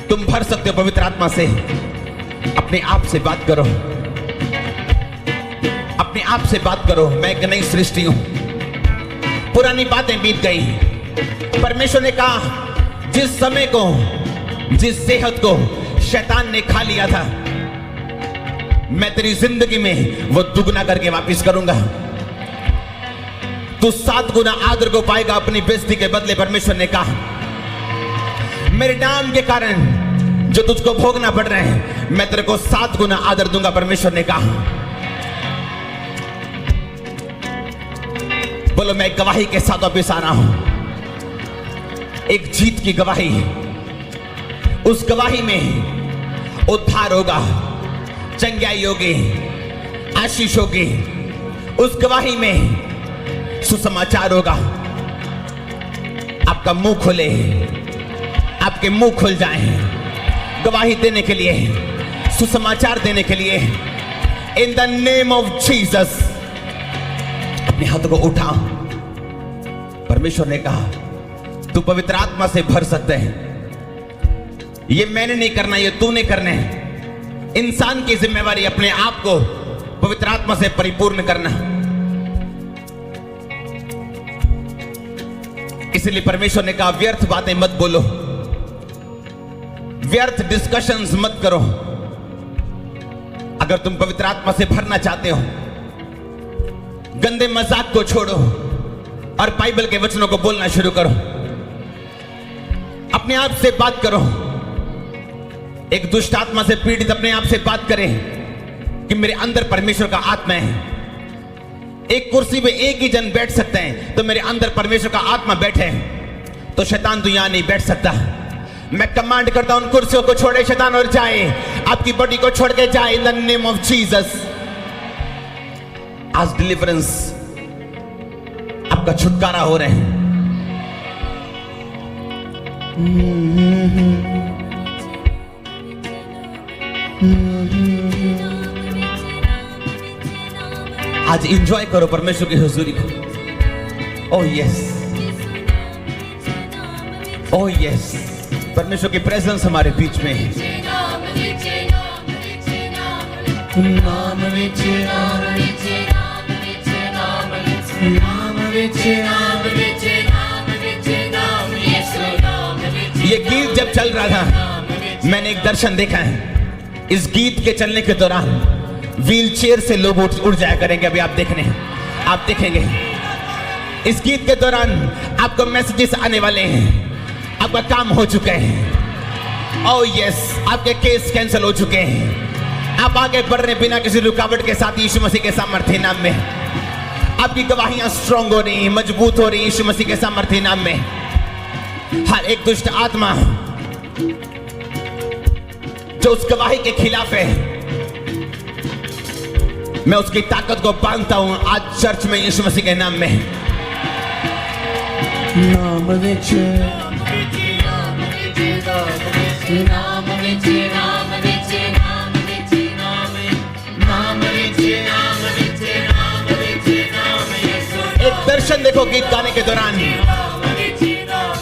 तुम भर सकते हो पवित्र आत्मा से। अपने आप से बात करो, अपने आप से बात करो। मैं एक नई सृष्टि हूं, पुरानी बातें बीत गई। परमेश्वर ने कहा जिस समय को, जिस सेहत को शैतान ने खा लिया था, मैं तेरी जिंदगी में वो दुगना करके वापस करूंगा। तू 7 गुना आदर को पाएगा अपनी बेइज्जती के बदले। परमेश्वर ने कहा मेरे नाम के कारण जो तुझको भोगना पड़ रहा है, मैं तेरे को 7 गुना आदर दूंगा। परमेश्वर ने कहा। बोलो मैं गवाही के साथ वापिस आ रहा हूं, एक जीत की गवाही। उस गवाही में उद्धार होगा, चंगाई होगी, आशीष होगी। उस गवाही में सुसमाचार होगा। आपका मुंह खुले, आपके मुंह खुल जाएं गवाही देने के लिए, सुसमाचार देने के लिए। इन द नेम ऑफ जीसस अपने हाथों को उठा। परमेश्वर ने कहा तू पवित्र आत्मा से भर सकते हैं। ये मैंने नहीं करना, ये तूने करना है। इंसान की जिम्मेवारी अपने आप को पवित्र आत्मा से परिपूर्ण करना। इसलिए परमेश्वर ने कहा व्यर्थ बातें मत बोलो, व्यर्थ डिस्कशंस मत करो। अगर तुम पवित्र आत्मा से भरना चाहते हो, गंदे मजाक को छोड़ो और बाइबल के वचनों को बोलना शुरू करो। अपने आप से बात करो। एक दुष्ट आत्मा से पीड़ित अपने आप से बात करें कि मेरे अंदर परमेश्वर का आत्मा है। एक कुर्सी पे एक ही जन बैठ सकते हैं, तो मेरे अंदर परमेश्वर का आत्मा बैठे, तो शैतान तो यहां नहीं बैठ सकता। मैं कमांड करता हूं उन कुर्सियों को छोड़े शैतान और जाए, आपकी बॉडी को छोड़ के जाए in the name of Jesus. आज डिलीवरेंस, आपका छुटकारा हो रहे हैं। आज एंजॉय करो परमेश्वर की हुजूरी को। ओह यस, ओह यस, परमेश्वर की प्रेजेंस हमारे बीच में है। ये गीत जब चल रहा था, मैंने एक दर्शन देखा है। इस गीत के चलने के दौरान व्हील चेयर से लोग उठ जाया करेंगे। अभी आप देखने, आप देखेंगे इस गीत के दौरान आपको मैसेजेस आने वाले हैं। आपका काम हो चुका है। ओह यस, आपके केस कैंसिल हो चुके हैं। आप आगे बढ़ रहे बिना किसी रुकावट के साथ यीशु मसीह के सामर्थ्य नाम में। आपकी गवाहियां स्ट्रांग हो रही, मजबूत हो रही यीशु मसीह के सामर्थ्य नाम में। हर एक दुष्ट आत्मा जो उस गवाही के खिलाफ है, मैं उसकी ताकत को बांधता हूं आज चर्च में यीशु मसीह के नाम में। नाम विच एक दर्शन देखो गीत गाने के दौरान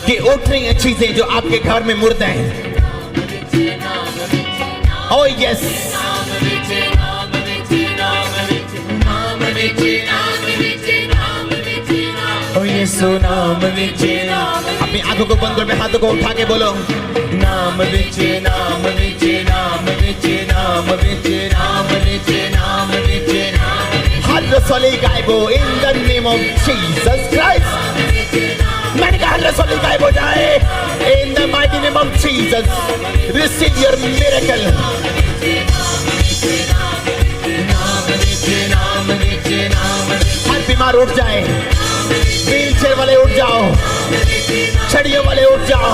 कि उठ रही हैं चीजें जो आपके घर में मुर्दा हैं। ओह यस, अपनी आंखों को बंद कर, हाथों को उठा के बोलो नाम विचे, नाम विचे, नाम विचे, नाम विचे, नाम विचे, नाम विचे, हर रसोली गायबो in the name of Jesus Christ. मैंने कहा हर रसोली गायब हो जाए in the mighty name of Jesus. Receive your miracle. हर बीमार उठ जाए, व्हील चेयर वाले उठ जाओ, छड़ियों वाले उठ जाओ,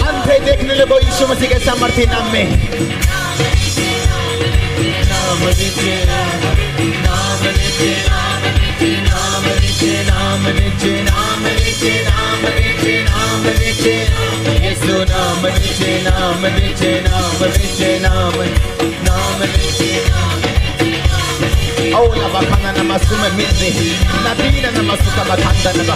अंधे देखने लगो यीशु मसीह के सामर्थ्य नाम में। Ola bakana na masume mizi na bina na masuka bakanda na ba.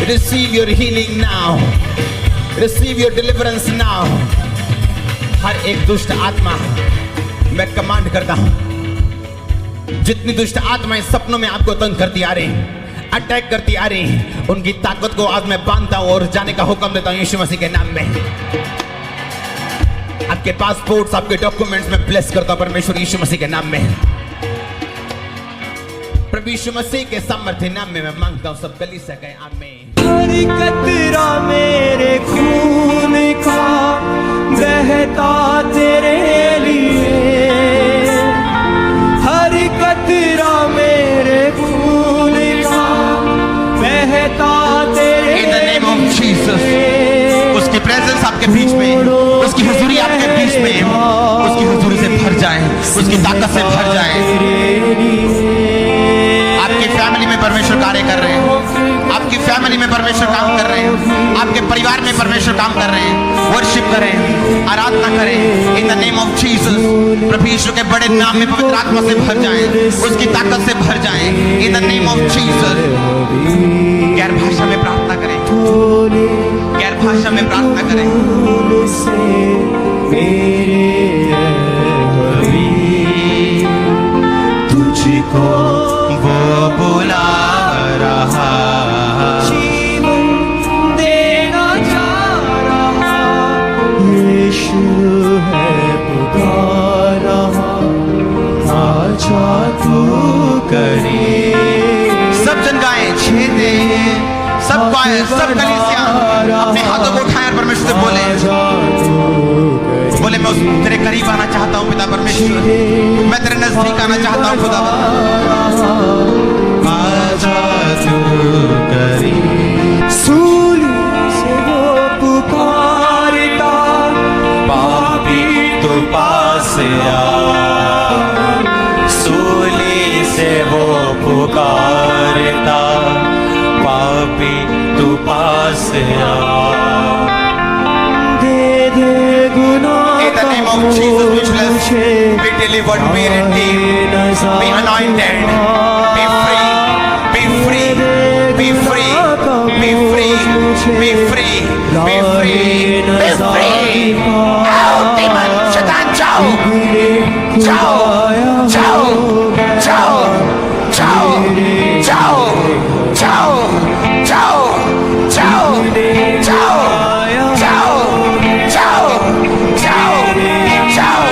Receive your healing now. Receive your deliverance now. हर एक दुष्ट आत्मा मैं कमांड करता हूं, जितनी दुष्ट आत्माएं सपनों में आपको तंग करती आ रही, अटैक करती आ रही, उनकी ताकत को आज मैं बांधता हूं और जाने का हुक्म देता हूं यीशु मसीह के नाम में। आपके पासपोर्ट्स, आपके डॉक्यूमेंट्स में ब्लेस करता हूं परमेश्वर यीशु मसीह के नाम में। प्रभु यीशु मसीह के सामर्थ्य नाम में मैं मांगता हूं, सब गली से कहें आमीन। हर कतरा मेरे खून का बहता तेरे लिए, हर कतरा मेरे खून का बहता तेरे लिए। In the name of Jesus, उसकी प्रेजेंस आपके बीच में, उसकी हुजूरी आपके बीच में, उसकी हुजूरी से भर जाए, उसकी ताकत से भर जाए। आपकी फैमिली में परमेश्वर कार्य कर रहे हैं, आपकी फैमिली में परमेश्वर काम कर रहे हैं, आपके परिवार में परमेश्वर काम कर रहे हैं। वर्शिप करें, आराधना करें in the name of Jesus. प्रभु यीशु के बड़े नाम में पवित्र आत्मा से भर जाएं, उसकी ताकत से भर जाएं इन द नेम ऑफ जीसस। गैर भाषा में प्रार्थना करें, गैर भाषा में प्रार्थना करें। तुझको वो बुला रहा, जीवन देना चाह रहा, यीशु है पुकार रहा, आजा तू करे। सब जन गाएं, छेदे सब गाएं, सब कलीसिया अपने हाथों को उठाएं और परमेश्वर से बोले मैं तेरे करीब आना चाहता हूँ पिता परमेश्वर, मैं तेरे नजदीक आना चाहता हूँ खुदा। आजा तू करे। सूली से वो पुकारता, पापी तो पास आ। सूली से वो पुकारता, पापी तो पास आ। दे दे गुनाह In the name of Jesus, which be delivered, be redeemed, be anointed, be free, be free, be free, be free, be free, be free, be free. Out, demon, शैतान जाओ, जाओ, जाओ, जाओ, जाओ, जाओ, जाओ, जाओ, जाओ, जाओ, जाओ, जाओ, जाओ, जाओ।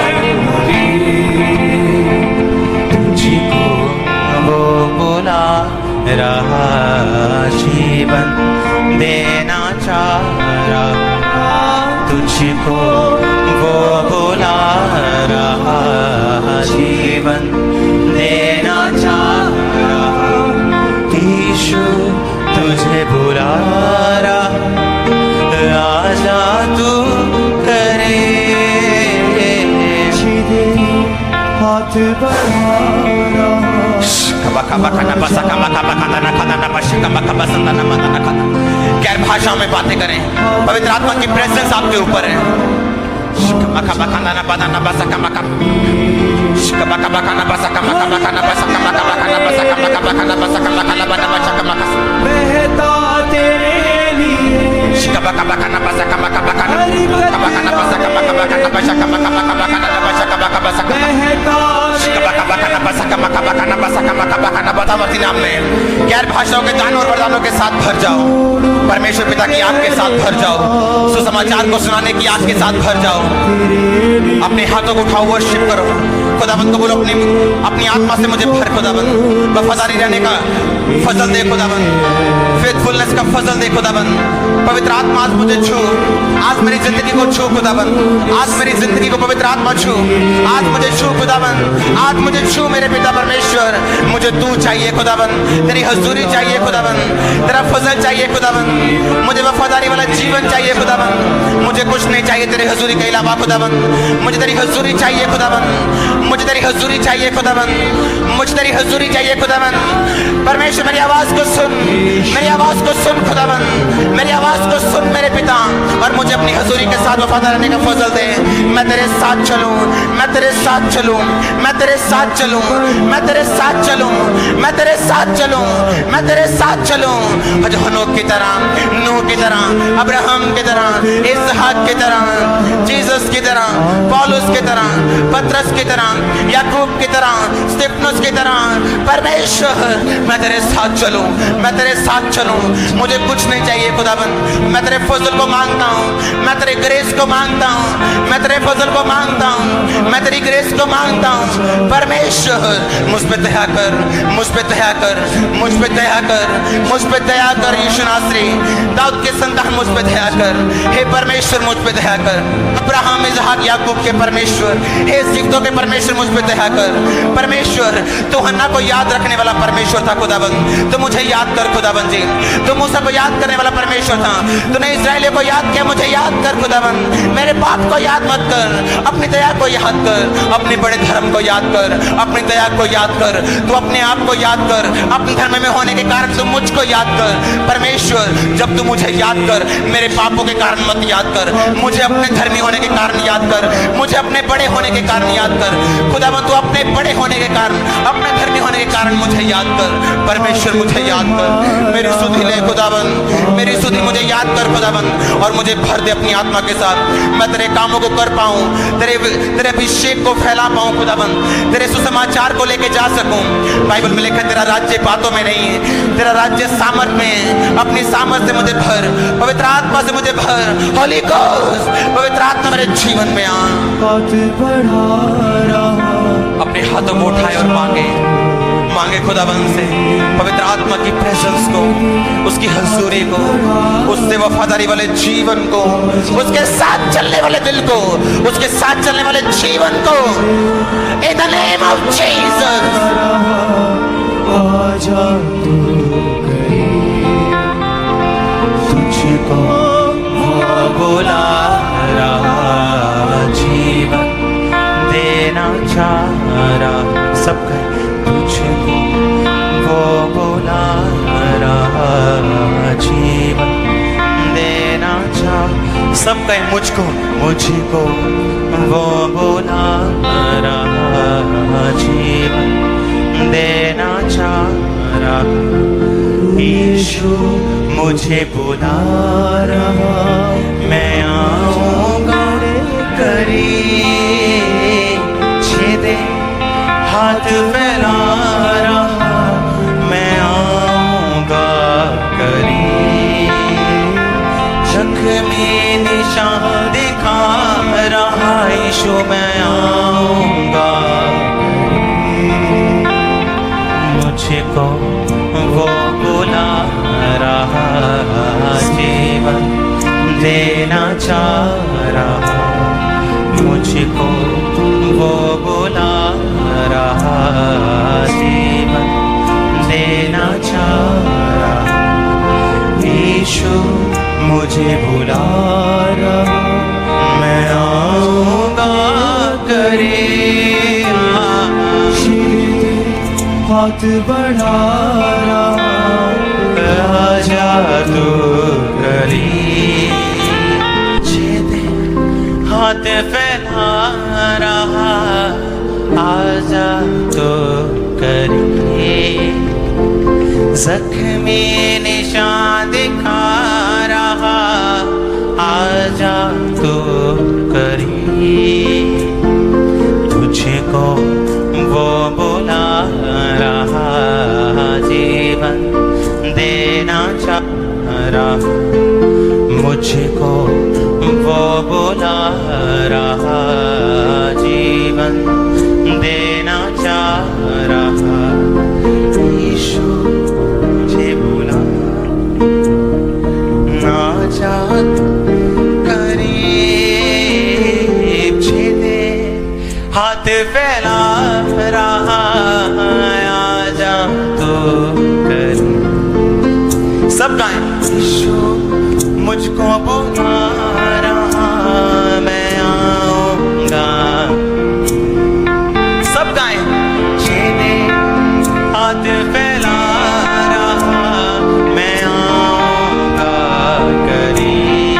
तुझको वो बुला रहा, जीवन देना चाह रहा, तुझको वो बुला रहा, जीवन देना चाह रहा, यीशु तुझे बुला रहा, आजा तू करे। हाथ बढ़ा गैर भाषाओं में बातें करें, पवित्र आत्मा की प्रेजेंस आपके ऊपर है। बहता तेरे लिए, नाम में गैर भाषाओं के दानों और वरदानों के साथ भर जाओ। परमेश्वर पिता की आग के साथ भर जाओ, सुसमाचार को सुनाने की आग के साथ भर जाओ। अपने हाथों को उठाओ, वर्शिप करो। खुदाबंद को बोलो अपनी आत्मा से मुझे भर खुदाबंद, वफादारी रहने का फजल दे खुदाबंद, फेथफुलनेस का फजल दे खुदाबंद। पवित्र आत्मा आज मुझे छू, आज मेरी जिंदगी को छू खुदाबंद, आज मेरी जिंदगी को पवित्र आत्मा छू, आज मुझे छू खुदाबंद, आज मुझे छू मेरे पिता परमेश्वर। मुझे तू चाहिए खुदाबंद, तेरी हजूरी चाहिए खुदाबंद, तेरा फजल चाहिए खुदाबंद, मुझे वफादारी वाला जीवन चाहिए खुदाबंद। मुझे कुछ नहीं चाहिए तेरे हजूरी के अलावा खुदाबंद, मुझे तेरी हजूरी चाहिए खुदाबंद, मुझे तेरी हजूरी चाहिए खुदाबंद, मुझे तेरी हजूरी चाहिए खुदाबंद। परमेश्वर मेरी आवाज को सुन, मेरी आवाज को सुन खुदाबंद, मेरी आवाज को सुन मेरे पिता, और मुझे अपनी हजूरी के साथ वफादार रहने का फजल दे। मैं तेरे साथ चलूं, मैं तेरे साथ चलूं, मैं तेरे साथ चलूं, मैं तेरे साथ चलूं, मैं तेरे साथ चलूं, मैं तेरे साथ चलूं। हनोक की तरह, नूह की तरह, अब्राहम की तरह, इसहाक की तरह, जीसस की तरह, पौलुस की तरह, पतरस की तरह, याकूब की तरह, स्तिफनुस की तरह। परमेश्वर मैं तेरे साथ चलूं, मैं तेरे साथ चलूं। मुझे कुछ नहीं चाहिए खुदाबंद, मैं तेरे फजल को मांगता हूं, मैं तेरे ग्रेस को मांगता हूं, मैं तेरे फजल को मांगता हूं, मैं तेरी ग्रेस को मांगता हूं। परमेश्वर मुझ पे दया कर, मुझ पे दया कर, मुझ पे दया कर, मुझ पे दया कर। यीशु नासरी दाऊद के संतान मुझ पे दया कर। हे परमेश्वर मुझ पे दया कर। अब्राहम इसहाक याकूब के परमेश्वर, हे सिद्धों के परमेश्वर मुझ पे दया कर। परमेश्वर तू हन्ना को याद रखने वाला परमेश्वर था खुदाबंद, तो मुझे याद कर खुदाबंद जी। तू मूसा को याद करने वाला परमेश्वर था, तूने इस्राएलियों को याद किया, मुझे याद कर खुदाबंद। मेरे पाप को याद मत कर, अपनी दया को याद कर, अपने बड़े धर्म को याद कर, अपनी दया को याद कर। तू अपने आप को याद कर, अपने धर्म में होने के कारण तू मुझको याद कर। परमेश्वर जब तू मुझे याद कर, मेरे पापों के कारण मत याद कर, मुझे अपने धर्मी होने के कारण याद कर, मुझे अपने बड़े होने के कारण याद कर। खुदाबंद तू अपने बड़े होने के कारण, अपने धर्मी होने के कारण मुझे याद कर। परमेश्वर मुझे याद कर, मेरी सुधि ले खुदाबंद, मेरी सुधि मुझे याद कर खुदाबंद, और मुझे भर दे अपनी आत्मा के साथ। मैं तेरे कामों को कर पाऊं, तेरे अभिषेक को फैला पाऊं खुदाबंद, तेरे सुसमाचार को लेके जा सकूं। बाइबल में लिखा तेरा राज्य बातों में नहीं है, तेरा राज्य सामर्थ में है। अपनी सामर्थ से मुझे भर, पवित्र आत्मा से मुझे भर। होली गोस्ट पवित्र आत्मा मेरे जीवन में आ। हाथ बढ़ा रहा, अपने हाथों को उठाए और मांगे, मांगे खुदाबंद से पवित्र आत्मा की प्रेजेंस को, उसकी हजूरी को, उससे वफादारी वाले जीवन को, उसके साथ चलने वाले दिल को, उसके साथ चलने वाले जीवन को। इन द नेम ऑफ जीसस आजा तू करीब, तुझको बोला रहा जीवन देना चाह रहा। सब कहे तुझको वो बोला रहा जीवन देना चाह। सब कहे मुझको, मुझको वो बोला रहा जीवन देना चाह रहा। यीशु मुझे बुला रहा, मैं आऊंगा करीब, छेदे हाथ फैला रहा, मैं आऊंगा करीब, जख्मी निशान दिखा रहा। यीशु मैं आऊंगा करीब, मुझको वो बुला रहा जीवन देना चाह रहा। मुझको वो बुला रहा जीवन देना चाह रहा। यीशु मुझे बुला रहा, मैं आऊंगा करीब। हाथ बढ़ा रहा, आजा तू करीब, छेदे हाथ फैला रहा, आजा तू करीब, जख्मी निशान दिखा रहा, आजा तू करीब, तुझको वो बुला रहा जीवन देना चाह रहा। मुझको वो बुला रहा जीवन देना चाह रहा। यीशु मुझे बुला ना चाह करीब, छेदे हाथ फैला रहा, आजा तू करीब। सब गाएं, यीशु मुझको बुला रहा, मैं आऊंगा। सब गाएं, छेदे हाथ फैला रहा, मैं आऊंगा करीब,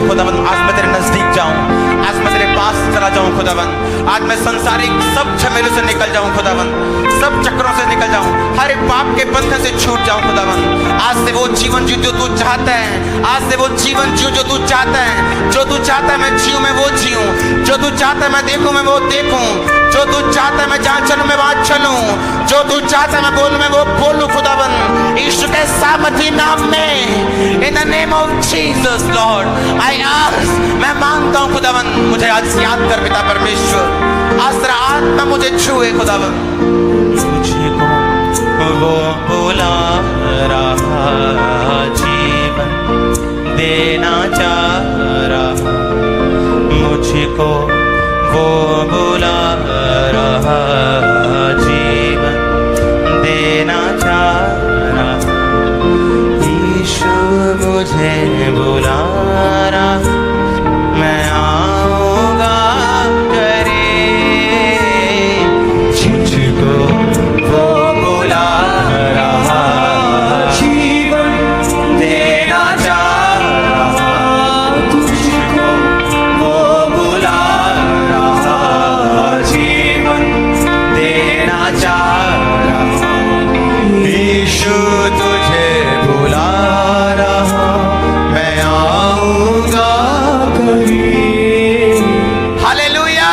खुदावन, आज मैं तेरे नजदीक जाऊं, आज मैं तेरे पास चला जाऊं खुदावन, आज मैं संसारिक सब झमेलों से निकल जाऊं खुदावन, सब चक्रों से निकल जाऊं, हर एक पाप के बंधन से छूट जाऊं खुदावन। आज से वो जीवन जीऊं जो तू चाहता है, आज से वो जीवन जीऊं जो तू चाहता है, जो तू चाहता है मैं जीऊं मैं वो जीऊं, जो तू चाहता है मैं देखूं मैं वो देखूं, जो तू चाहता है मैं जहां चलूं मैं वहां चलूं, जो तू चाहता है मैं बोलूं मैं वो बोलूं खुदावन, यीशु के सामर्थी नाम में, इन the name of Jesus Lord I ask, मैं मांगता हूं खुदावन, मुझे आज याद कर पिता परमेश्वर, आज तेरा आत्मा मुझे छुए खुदावन। मुझको वो बुला रहा, जीवन देना चाह रहा, मुझको वो बुला रहा, जीवन देना चाह रहा, यीशु मुझे बुला रहा, मैं आऊंगा करे, मुझको वो बुला रहा, जीवन देना चाह रहा, तुझको वो बुला रहा, जीवन देना चाह रहा, यीशु तुझे बुला रहा, मैं आऊंगा कहीं। हालेलुया।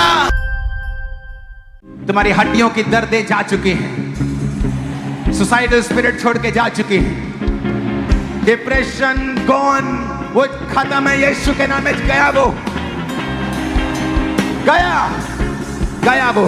तुम्हारी हड्डियों की दर्दें जा चुकी हैं, सुसाइडल स्पिरिट छोड़ के जा चुकी है, डिप्रेशन गॉन, वो खत्म है, यीशु के नाम में गया, वो गया, गया वो।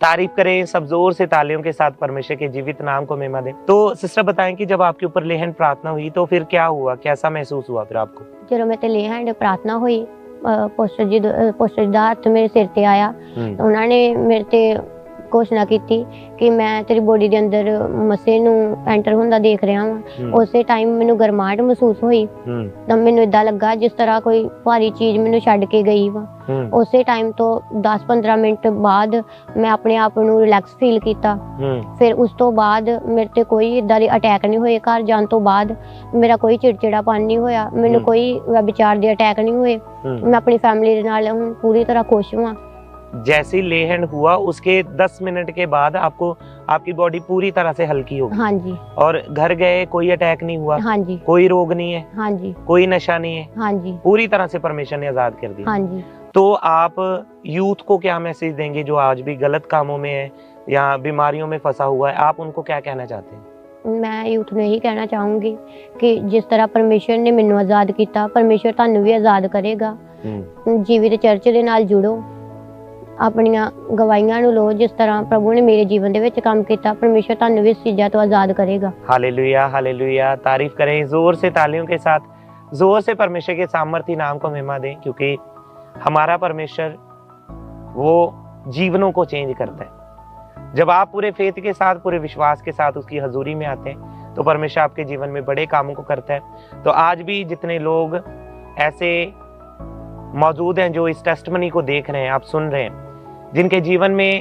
तारीफ करें, सब जोर से तालियों के साथ परमेश्वर के जीवित नाम को महिमा दें। तो सिस्टर बताएं कि जब आपके ऊपर लेहन प्रार्थना हुई तो फिर क्या हुआ, कैसा महसूस हुआ फिर आपको? ਜਦੋਂ ਮੈਂ ਤੇ ਲੈਹੈਂਡ ਪ੍ਰਾਰਥਨਾ ਹੋਈ, ਪੋਸਟਰ ਦਾ ਹੱਥ ਮੇਰੇ ਸਿਰ ਤੇ ਆਇਆ, ਉਹਨਾਂ ਨੇ ਮੇਰੇ ਤੇ ਘੋਸ਼ਣਾ ਕੀਤੀ ਕਿ ਮੈਂ ਤੇਰੀ ਬੋਡੀ ਦੇ ਅੰਦਰ ਮਸੇ ਨੂੰ ਐਂਟਰ ਹੁੰਦਾ ਦੇਖ ਰਿਹਾ ਹਾਂ। ਉਸੇ ਟਾਈਮ ਮੈਨੂੰ ਗਰਮਾਹਟ ਮਹਿਸੂਸ ਹੋਈ, ਤਾਂ ਮੈਨੂੰ ਇਦਾਂ ਲੱਗਾ ਜਿਸ ਤਰ੍ਹਾਂ ਕੋਈ ਭਾਰੀ ਚੀਜ਼ ਮੈਨੂੰ ਛੱਡ ਕੇ ਗਈ ਵਾ। ਉਸੇ ਟਾਈਮ ਤੋਂ 10-15 ਮਿੰਟ ਬਾਅਦ ਮੈਂ ਆਪਣੇ ਆਪ ਨੂੰ ਰਿਲੈਕਸ ਫੀਲ ਕੀਤਾ। ਫਿਰ ਉਸ ਤੋਂ ਬਾਅਦ ਮੇਰੇ ਤੇ ਕੋਈ ਇਦਾਂ ਦੇ ਅਟੈਕ ਨਹੀਂ ਹੋਏ। ਘਰ ਜਾਣ ਤੋਂ ਬਾਅਦ ਮੇਰਾ ਕੋਈ ਚਿੜਚਿੜਾਪਨ ਨਹੀਂ ਹੋਇਆ, ਮੈਨੂੰ ਕੋਈ ਵਿਚਾਰ ਦੇ ਅਟੈਕ ਨਹੀਂ ਹੋਏ। मैं अपनी फैमिली के नाल हूं पूरी तरह खुश हूं। जैसे लेहन हुआ उसके 10 मिनट के बाद आपको आपकी बॉडी पूरी तरह से हल्की हो गई? हाँ जी। और घर गए, कोई अटैक नहीं हुआ? हाँ जी। कोई रोग नहीं है? हाँ जी। कोई नशा नहीं है? हाँ जी। पूरी तरह से परमेश्वर ने आजाद कर दिया। हाँ जी। तो आप यूथ को क्या मैसेज देंगे जो आज भी गलत कामों में है या बीमारियों में फंसा हुआ है? आप उनको क्या कहना चाहते हैं? मैं यूथ ਨੂੰ ਇਹੀ ਕਹਿਣਾ ਚਾਹੂੰਗੀ ਕਿ ਜਿਸ ਤਰ੍ਹਾਂ ਪਰਮੇਸ਼ਰ ਨੇ ਮੈਨੂੰ ਆਜ਼ਾਦ ਕੀਤਾ, ਪਰਮੇਸ਼ਰ ਤੁਹਾਨੂੰ ਵੀ ਆਜ਼ਾਦ ਕਰੇਗਾ। ਜੀਵਿਤ ਚਰਚ ਦੇ ਨਾਲ ਜੁੜੋ, ਆਪਣੀਆਂ ਗਵਾਹੀਆਂ ਨੂੰ ਲਓ। ਜਿਸ ਤਰ੍ਹਾਂ ਪ੍ਰਭੂ ਨੇ ਮੇਰੇ ਜੀਵਨ ਦੇ ਵਿੱਚ ਕੰਮ ਕੀਤਾ, ਪਰਮੇਸ਼ਰ ਤੁਹਾਨੂੰ ਵੀ ਇਸ ਚੀਜ਼ਾਂ ਤੋਂ ਆਜ਼ਾਦ ਕਰੇਗਾ। Hallelujah, hallelujah. तारीफ करें जोर से, तालियों के साथ जोर से परमेश्वर के सामर्थी नाम को महिमा दें, क्योंकि हमारा परमेश्वर वो जीवनों को चेंज करता है। जब आप पूरे फेथ के साथ, पूरे विश्वास के साथ उसकी हजूरी में आते हैं तो परमेश्वर आपके जीवन में बड़े कामों को करता है। तो आज भी जितने लोग ऐसे मौजूद हैं जो इस टेस्टमनी को देख रहे हैं, आप सुन रहे हैं, जिनके जीवन में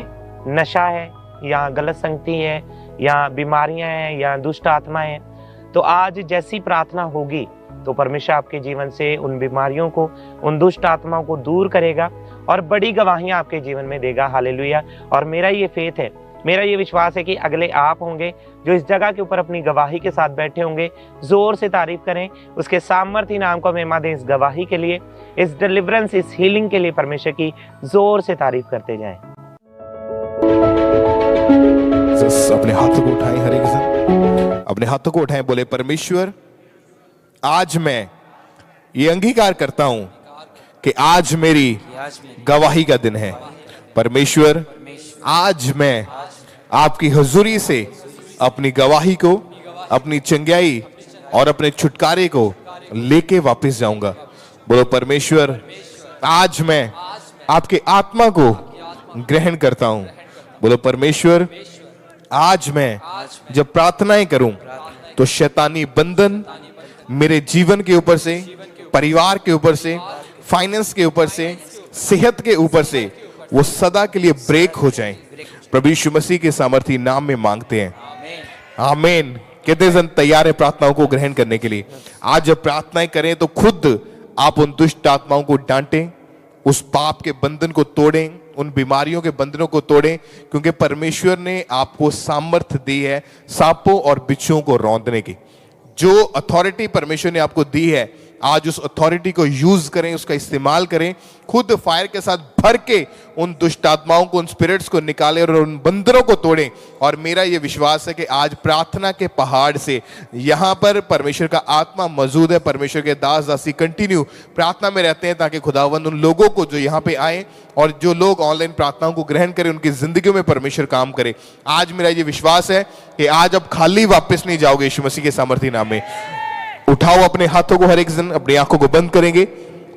नशा है या गलत संगति है या बीमारियां हैं या दुष्ट आत्मा है, तो आज जैसी प्रार्थना होगी तो परमेश्वर आपके जीवन से उन बीमारियों को, उन दुष्ट आत्माओं को दूर करेगा और बड़ी गवाहियां आपके जीवन में देगा। हालेलुया। और मेरा ये फेथ है, मेरा ये विश्वास है कि अगले आप होंगे जो इस जगह के ऊपर अपनी गवाही के साथ बैठे होंगे। जोर से तारीफ करें, उसके सामर्थी नाम को महिमा दें। इस गवाही के लिए, इस डिलीवरेंस, इस हीलिंग के लिए परमेश्वर की जोर से तारीफ करते जाएं। अपने हाथों को उठाएं, हरे कृष्ण, अपने हाथों को उठाएं, बोले परमेश्वर आज मैं ये अंगीकार करता हूं कि आज मेरी गवाही का दिन है। परमेश्वर आज मैं आपकी हुजूरी से अपनी गवाही को, अपनी चंगाई और अपने छुटकारे को लेके वापस जाऊंगा। बोलो परमेश्वर आज मैं आपके आत्मा को ग्रहण करता हूं। बोलो परमेश्वर आज मैं जब प्रार्थनाएं करूं तो शैतानी बंधन मेरे जीवन के ऊपर से, परिवार के ऊपर से, फाइनेंस के ऊपर से, सेहत के ऊपर से वो सदा के लिए ब्रेक हो जाएं। प्रभु यीशु मसीह के सामर्थी नाम में मांगते हैं, आमीन। कितने जन तैयार है प्रार्थनाओं को ग्रहण करने के लिए? आज जब प्रार्थनाएं करें तो खुद आप उन दुष्ट आत्माओं को डांटें, उस पाप के बंधन को तोड़ें, उन बीमारियों के बंधनों को तोड़ें, क्योंकि परमेश्वर ने आपको सामर्थ्य दी है सांपों और बिच्छुओं को रौंदने की। जो अथॉरिटी परमेश्वर ने आपको दी है, आज उस अथॉरिटी को यूज करें, उसका इस्तेमाल करें। खुद फायर के साथ भर के उन दुष्ट आत्माओं को, उन स्पिरिट्स को निकालें और उन बंदरों को तोड़ें। और मेरा यह विश्वास है कि आज प्रार्थना के पहाड़ से यहां पर परमेश्वर का आत्मा मौजूद है। परमेश्वर के दास दासी कंटिन्यू प्रार्थना में रहते हैं ताकि खुदावंद उन लोगों को जो यहां पे आए और जो लोग ऑनलाइन प्रार्थनाओं को ग्रहण करें, उनकी जिंदगियों में परमेश्वर काम करे। आज मेरा यह विश्वास है कि आज अब खाली वापस नहीं जाओगे यीशु मसीह के सामर्थी नाम में। उठाओ अपने हाथों को, हर एक जन अपनी आंखों को बंद करेंगे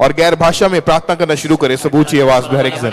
और गैर भाषा में प्रार्थना करना शुरू करें, सब ऊंची आवाज में हर एक जन।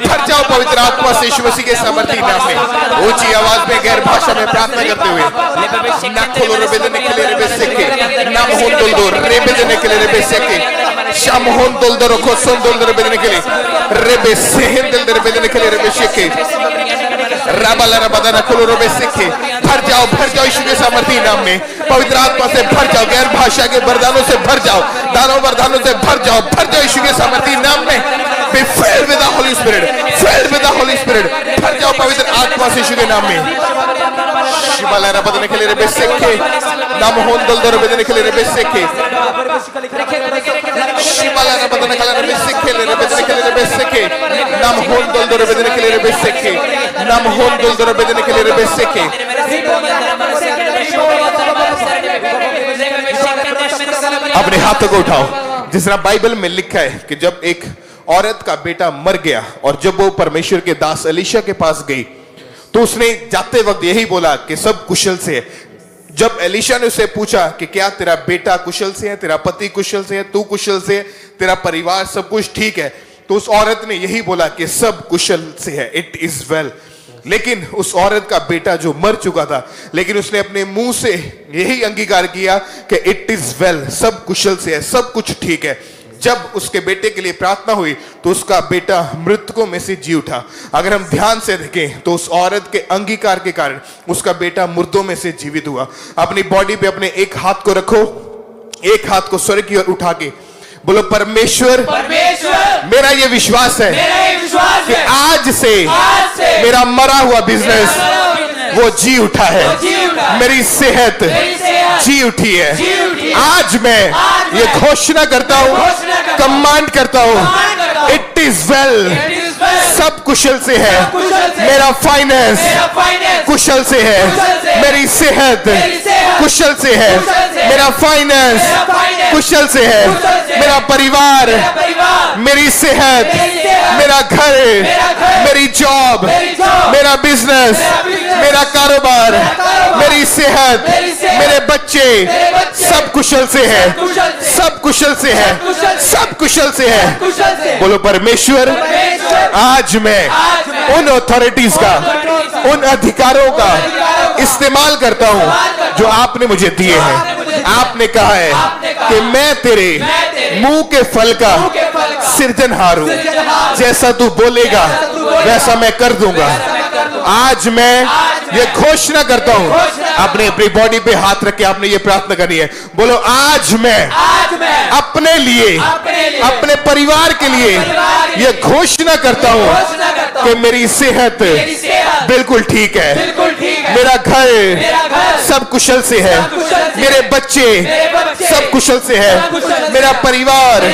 भर जाओ पवित्र आत्मा से यीशु मसीह के सामर्थी नाम में। ऊंची आवाज में गैर भाषा में प्रार्थना करते हुए नाखोलो रेबेदने के लिए रेबेसेके नाम होन दोलदो रेबेदने के लिए रेबेसेके शाम होन दोलदो रखो सोन दोलदो रेबेदने के लिए रेबेसेहन दोलदो रेबेदने के लिए रेबेसेके राबाला रबादाना खोलो रेबेसेके। भर जाओ यीशु के सामर्थी नाम में। पवित्र आत्मा से भर जाओ, गैर भाषा के वरदानों से भर जाओ, दानों वरदानों से भर जाओ यीशु के सामर्थी नाम में। Be filled with the Holy Spirit, filled with the Holy Spirit। भर जाओ पवित्र आत्मा से यीशु के नाम में। शिबाला रबादाना के लिए रेबेसेके नाम होन दोलदो रेबेदने के लिए रेबेसेके शिबाला रबादाना के लिए रेबेसेके रेबेदने के लिए रेबेसेके नाम होन दोलदो रेबेदने के लिए रेबेसेके नाम होन दोलदो रेबेदने के लिए रेबेसेके। अपने हाथों को उठाओ। जिस तरह बाइबल में लिखा है कि जब एक औरत का बेटा मर गया और जब वो परमेश्वर के दास एलीशा के पास गई तो उसने जाते वक्त यही बोला कि सब कुशल से है। जब एलीशा ने उससे पूछा कि क्या तेरा बेटा कुशल से है, तेरा पति कुशल से है, तू कुशल से है, तेरा परिवार सब कुछ ठीक है, तो उस औरत ने यही बोला कि सब कुशल से है, इट इज वेल। लेकिन उस औरत का बेटा जो मर चुका था, लेकिन उसने अपने मुंह से यही अंगीकार किया कि इट इज वेल, सब कुशल से है, सब कुछ ठीक है। जब उसके बेटे के लिए प्रार्थना हुई तो उसका बेटा मृतकों में से जी उठा। अगर हम ध्यान से देखें तो उस औरत के अंगीकार के कारण उसका बेटा मुर्दों में से जीवित हुआ। अपनी बॉडी पे अपने एक हाथ को रखो, एक हाथ को स्वर्ग की ओर उठा के बोलो, परमेश्वर मेरा ये विश्वास है कि आज से मेरा मरा हुआ बिजनेस वो जी उठा है, मेरी सेहत जी उठी है। आज मैं ये घोषणा करता हूँ, कमांड करता हूँ, इट इज वेल, सब कुशल से है। मेरा फाइनेंस कुशल से है, मेरी सेहत कुशल से है, मेरा फाइनेंस कुशल से है, मेरा परिवार, मेरी सेहत, मेरा घर, मेरी जॉब, मेरा बिजनेस, मेरा कारोबार, मेरी सेहत, मेरे बच्चे सब कुशल से है, सब कुशल से है, सब कुशल से है। बोलो परमेश्वर, आज मैं उन अथॉरिटीज का, उन अधिकारों का इस्तेमाल करता हूं जो आपने मुझे दिए हैं। आपने कहा है कि मैं तेरे मुंह के फल का सृजनहार हूं, जैसा तू बोलेगा वैसा मैं कर दूंगा। आज मैं ये घोषणा करता हूं, अपने अपनी बॉडी पे हाथ रख के आपने ये प्रार्थना करनी है। बोलो, आज मैं अपने लिए, अपने परिवार के लिए ये घोषणा करता हूं कि मेरी सेहत बिल्कुल ठीक है, मेरा घर सब कुशल से है, मेरे बच्चे सब कुशल से है, मेरा परिवार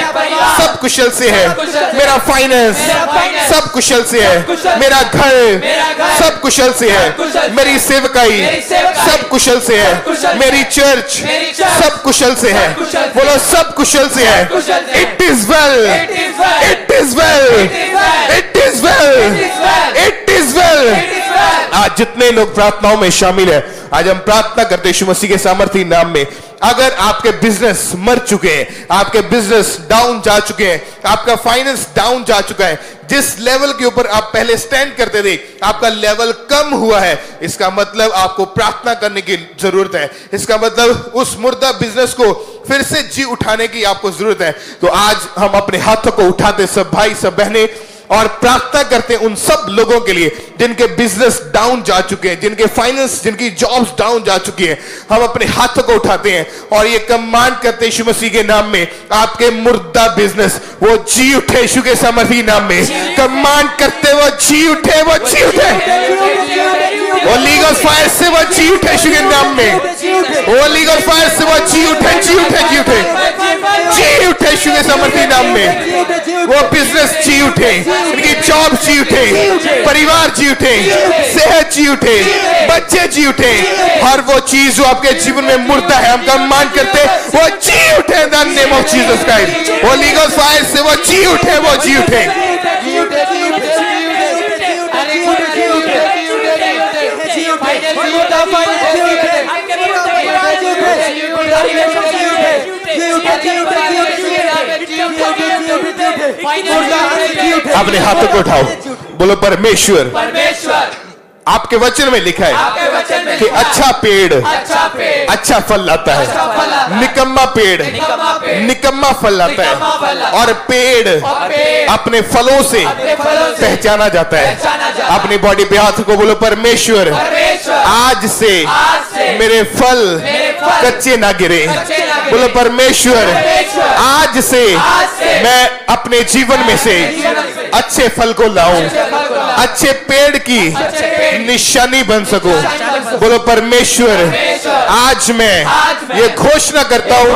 सब कुशल से है, मेरा फाइनेंस सब कुशल से है, मेरा घर सब कुशल से है, मेरी सेवकाई सब कुशल से है, मेरी चर्च सब कुशल से है। बोलो, सब कुशल से है। It is well, it is well, it is well, it is well. आज जितने लोग प्रार्थनाओं में शामिल है, आज हम प्रार्थना करते हैं यीशु मसीह के सामर्थी नाम में। अगर आपके बिजनेस मर चुके हैं, आपके बिजनेस डाउन जा चुके हैं, आपका फाइनेंस डाउन जा चुका है, जिस लेवल के ऊपर आप पहले स्टैंड करते थे आपका लेवल कम हुआ है, इसका मतलब आपको प्रार्थना करने की जरूरत है। इसका मतलब उस मुर्दा बिजनेस को फिर से जी उठाने की आपको जरूरत है। तो आज हम अपने हाथों को उठाते, सब भाई सब बहनें, और प्रार्थना करते हैं उन सब लोगों के लिए जिनके बिजनेस डाउन जा चुके हैं, जिनके फाइनेंस, जिनकी जॉब्स डाउन जा चुकी हैं। हम अपने हाथों को उठाते हैं और ये कमांड करते हैं यीशु मसीह के नाम में, आपके मुर्दा बिजनेस वो जी उठे यीशु के सामर्थी नाम में। कमांड करते वो जी उठे, वो जी उठे, वो लीगल फायर से वो जी उठे यीशु के नाम में। वो लीगल फायर से वो जी उठे, जी उठे, जी उठे, जी उठे यीशु के सामर्थी नाम में। वो बिजनेस जी उठे, इनकी जॉब जी उठे, परिवार जी उठे, सेहत जी उठे, बच्चे जी उठे, हर वो चीज जो आपके जीवन में मुर्दा है हम कमांड करते वो जी उठे इन the name of Jesus Christ. वो लीगल फायर से वो जी उठे, वो जी उठे। अपने हाथों को उठाओ, बोलो परमेश्वर, आपके वचन में लिखा है कि अच्छा पेड़ अच्छा फल लाता है, निकम्मा पेड़ निकम्मा फल लाता है, और पेड़ अपने फलों से पहचाना जाता है। अपनी बॉडी पे हाथ को बोलो, परमेश्वर आज से मेरे फल कच्चे ना गिरे। बोलो परमेश्वर आज से मैं अपने जीवन में से अच्छे फल को लाऊं, अच्छे पेड़ की निशानी बन सकूं। बोलो परमेश्वर आज मैं ये घोषणा करता हूं,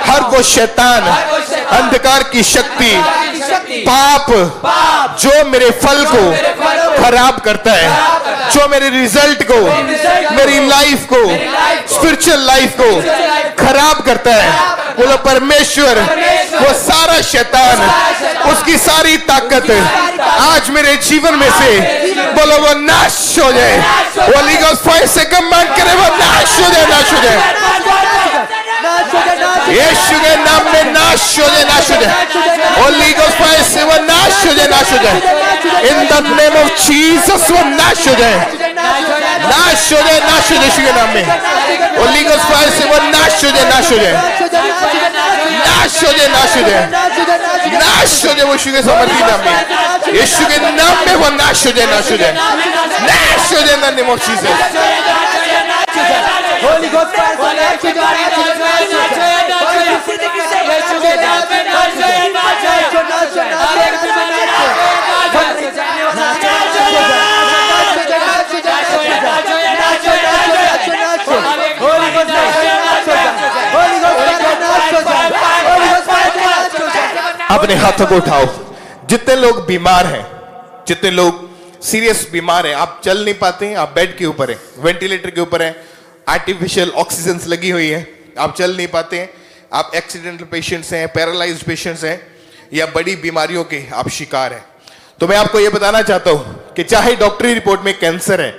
हर वो शैतान, अंधकार की शक्ति, पाप जो मेरे फल को खराब करता है, जो मेरे रिजल्ट को, मेरी लाइफ को, स्पिरिचुअल लाइफ को खराब करता है, बोलो परमेश्वर वो सारा शैतान, उसकी सारी ताकत आज मेरे जीवन में से बोलो वो नाश हो जाए। वो लीगल फायर से कमांड करे वो नाश हो जाए, नाश हो जाए, यीशु के नाम में नाश हो जाए, नाश हो जाए। वो लीगल फायर से वो नाश हो जाए, नाश हो जाए। In the name of Jesus वो नाश हो जाए। नाश हो जाए, नाश हो जाए यीशु के नाम में। होली गोस्ट फायर से वो नाश हो जाए, नाश हो जाए, नाश हो जाए, नाश हो जाए, नाश हो जाए वो यीशु के सामर्थी नाम में। यीशु के नाम में वो नाश हो जाए, नाश हो जाए, नाश हो जाए in the name of Jesus. Holy Ghost fire से नाश हो जाए, नाश हो जाए, नाश हो जाए, नाश हो जाए, नाश हो जाए, नाश हो जाए, नाश हो जाए, नाश हो जाए, नाश हो जाए, Holy Ghost fire से नाश हो जाए, Holy Ghost fire से नाश हो जाए, Holy Ghost fire से नाश हो जाए। अपने हाथों को उठाओ। जितने लोग बीमार हैं, जितने लोग सीरियस बीमार हैं, आप चल नहीं पाते हैं, आप बेड के ऊपर हैं, वेंटिलेटर के ऊपर हैं, आर्टिफिशियल ऑक्सीजन लगी हुई है, आप चल नहीं पाते हैं, आप एक्सीडेंटल पेशेंट्स हैं, पैरालाइज्ड पेशेंट्स हैं, या बड़ी बीमारियों के आप शिकार हैं, तो मैं आपको यह बताना चाहता हूं कि चाहे डॉक्टरी रिपोर्ट में कैंसर है,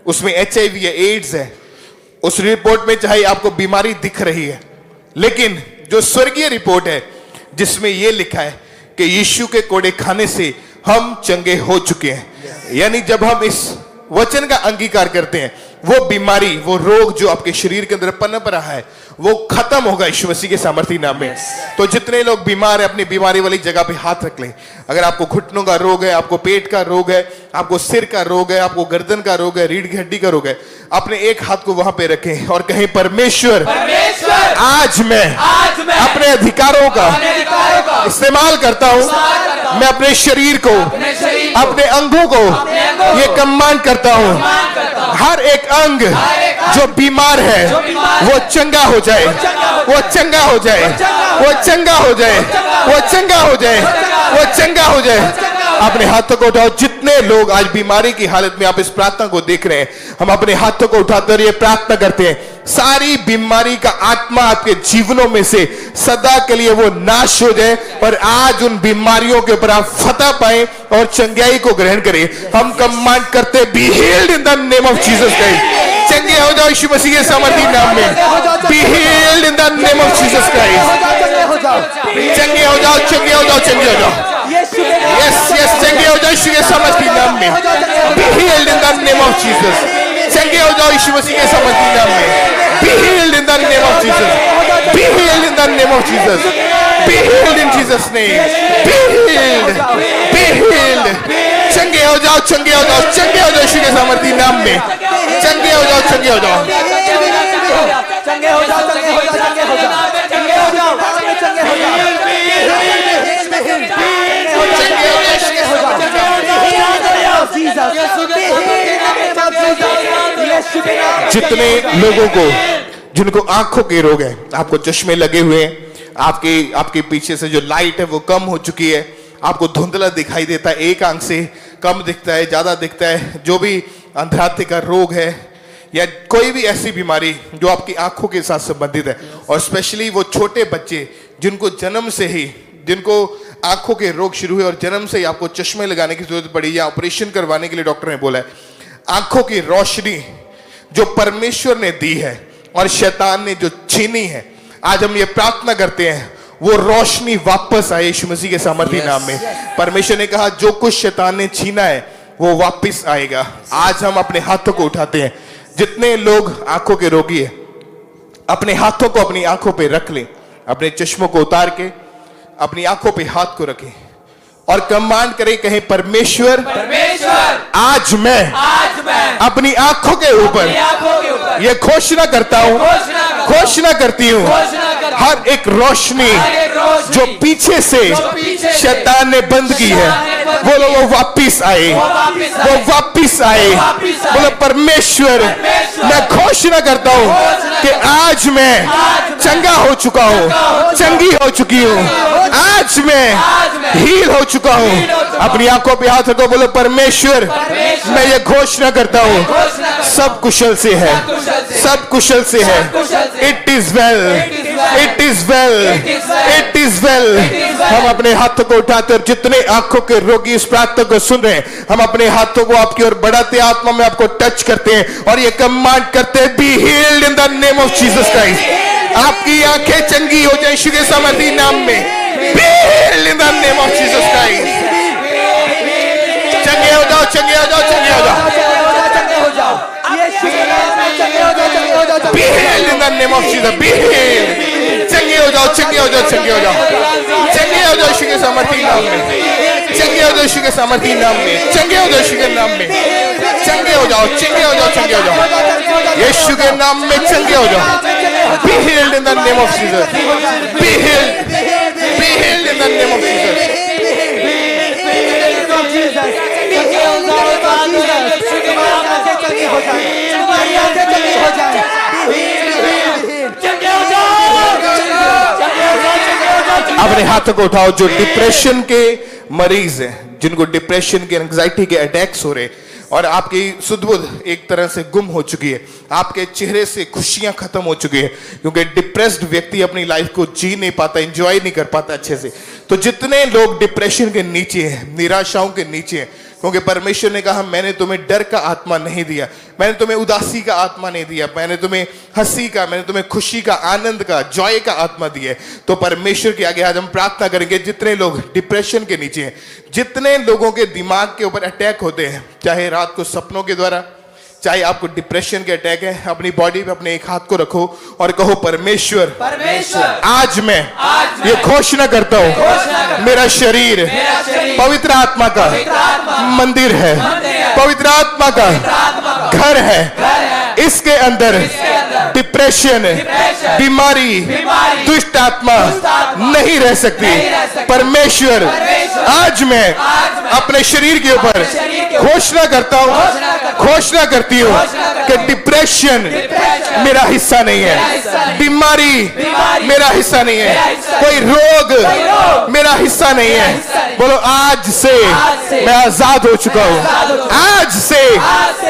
उसमें HIV है, एड्स है, उस रिपोर्ट में चाहे आपको बीमारी दिख रही है, लेकिन जो स्वर्गीय रिपोर्ट है जिसमें यह लिखा है कि यीशु के कोड़े खाने से हम चंगे हो चुके हैं, यानी जब हम इस वचन का अंगीकार करते हैं, वो बीमारी, वो रोग जो आपके शरीर के अंदर पनप रहा है, वो खत्म होगा यीशु मसीह के सामर्थी नाम में। तो जितने लोग बीमार हैं, अपनी बीमारी वाली जगह पे हाथ रख लें। अगर आपको घुटनों का रोग है, आपको पेट का रोग है, आपको सिर का रोग है, आपको गर्दन का रोग है, रीढ़ की हड्डी का रोग है, अपने एक हाथ को वहां पे रखें और कहें, परमेश्वर आज मैं अपने अधिकारों का इस्तेमाल करता हूं, मैं अपने शरीर को, अपने अंगों को ये कमांड करता हूं, हर एक अंग जो बीमार है वो चंगा हो जाए, वो चंगा हो जाए, वो चंगा हो जाए, वो चंगा हो जाए, वो चंगा हो जाए। अपने हाथों को उठाओ। जितने लोग आज बीमारी की हालत में आप इस प्रार्थना को देख रहे हैं, हम अपने हाथों को उठाते और ये प्रार्थना करते हैं, सारी बीमारी का आत्मा आपके जीवनों में से सदा के लिए वो नाश हो जाए और आज उन बीमारियों के ऊपर आप फतह पाए और चंगाई को ग्रहण करें। हम कमांड करते, be healed in the name of Jesus Christ. चंगे हो जाओ यीशु मसीह के सामर्थी नाम में। Be healed in the name of Jesus Christ. चंगे हो जाओ, चंगे हो जाओ, चंगे हो जाओ। यस यस, चंगे हो जाओ यीशु के सामर्थी नाम में। Be healed in the name of Jesus. चंगे हो जाओ यीशु मसीह के सामर्थी नाम में। Be healed in the name of Jesus. Be healed in the name of Jesus. Be healed in Jesus' name. Be healed. Be healed. चंगे हो जाओ, चंगे हो जाओ, चंगे हो जाओ यीशु के सामर्थी नाम में। चंगे हो जाओ, चंगे हो जाओ, चंगे हो जाओ, चंगे हो जाओ, चंगे हो जाओ, चंगे हो जाओ, चंगे हो जाओ। जितने लोगों को, जिनको आंखों के रोग है, आपको चश्मे लगे हुए हैं, आपके पीछे से जो लाइट है वो कम हो चुकी है, आपको धुंधला दिखाई देता है, एक आंख से कम दिखता है, ज्यादा दिखता है, जो भी अंधराते का रोग है या कोई भी ऐसी बीमारी जो आपकी आंखों के साथ संबंधित है, और स्पेशली वो छोटे बच्चे जिनको जन्म से ही, जिनको आंखों के रोग शुरू हुए और जन्म से ही आपको चश्मे लगाने की जरूरत पड़ी या ऑपरेशन करवाने के लिए डॉक्टर ने बोला है, आंखों की रोशनी जो परमेश्वर ने दी है और शैतान ने जो छीनी है, आज हम ये प्रार्थना करते हैं वो रोशनी वापस आए यीशु मसीह के सामर्थी नाम में। परमेश्वर ने कहा जो कुछ शैतान ने छीना है वो वापस आएगा। आज हम अपने हाथों को उठाते हैं। जितने लोग आंखों के रोगी है, अपने हाथों को अपनी आंखों पे रख लें, अपने चश्मों को उतार के अपनी आंखों पे हाथ को रखें और कमांड करें, कहें, परमेश्वर आज मैं अपनी आंखों के ऊपर ये घोषणा करता हूं, घोषणा करती हूं, हर एक रोशनी जो पीछे से शैतान ने बंद की है वो वापिस आए, वो वापिस आए। बोलो, परमेश्वर मैं घोषणा करता हूं कि आज मैं चंगा हो चुका हूं, चंगी हो चुकी हूं, आज मैं हील हो चुका हूं। अपनी आंखों पे हाथ रखो, बोलो, परमेश्वर मैं ये घोषणा करता हूं सब कुशल से है, सब कुशल से है। It is well, it is well, it is well. हम अपने हाथों को उठाते और जितने आंखों के रोगी इस प्रार्थना को सुन रहे हैं, हम अपने हाथों को आपकी ओर बढ़ाते, आत्मा में आपको टच करते हैं और ये कमांड करते हैं, B healed in the name of Jesus Christ. आपकी आंखें चंगी हो जाए यीशु के सामर्थी नाम में। Be healed in the name of Jesus Christ. चंगे हो जाओ, चंगे हो जाओ, चंगे हो जाओ। Of Jesus be healed. चंगे हो जाओ, चंगे हो जाओ, चंगे हो जाओ, चंगे हो जाओ यीशु के सामर्थी नाम में, चंगे हो जाओ यीशु के सामर्थी नाम में, चंगे हो जाओ यीशु के नाम में, चंगे हो जाओ, चंगे हो जाओ, चंगे हो जाओ यीशु के नाम में, चंगे हो जाओ। B healed in the name of Jesus, be heeled, B healed in the name of Jesus. अपने हाथों को उठाओ जो डिप्रेशन के मरीज हैं, जिनको डिप्रेशन के एंजाइटी के अटैक्स हो रहे और आपकी सुध-बुध एक तरह से गुम हो चुकी है, आपके चेहरे से खुशियां खत्म हो चुकी है, क्योंकि डिप्रेस्ड व्यक्ति अपनी लाइफ को जी नहीं पाता, एंजॉय नहीं कर पाता अच्छे से। तो जितने लोग डिप्रेशन के नीचे हैं, निराशाओं के नीचे हैं, क्योंकि परमेश्वर ने कहा मैंने तुम्हें डर का आत्मा नहीं दिया, मैंने तुम्हें उदासी का आत्मा नहीं दिया, मैंने तुम्हें हंसी का, मैंने तुम्हें खुशी का, आनंद का, जॉय का आत्मा दिया है। तो परमेश्वर के आगे आज हम प्रार्थना करेंगे, जितने लोग डिप्रेशन के नीचे हैं, जितने लोगों के दिमाग के ऊपर अटैक होते हैं, चाहे रात को सपनों के द्वारा, चाहे आपको डिप्रेशन के अटैक है, अपनी बॉडी पे अपने एक हाथ को रखो और कहो परमेश्वर आज मैं ये घोषणा करता हूँ, मेरा शरीर पवित्र आत्मा का मंदिर है, पवित्र आत्मा का घर है, इसके अंदर डिप्रेशन, बीमारी, दुष्ट आत्मा नहीं रह सकती। परमेश्वर आज मैं अपने शरीर के ऊपर घोषणा करता हूँ, घोषणा करती हूँ कि डिप्रेशन मेरा हिस्सा नहीं है, बीमारी मेरा हिस्सा नहीं है, कोई रोग मेरा हिस्सा नहीं है। बोलो आज से मैं आजाद हो चुका हूँ, आज से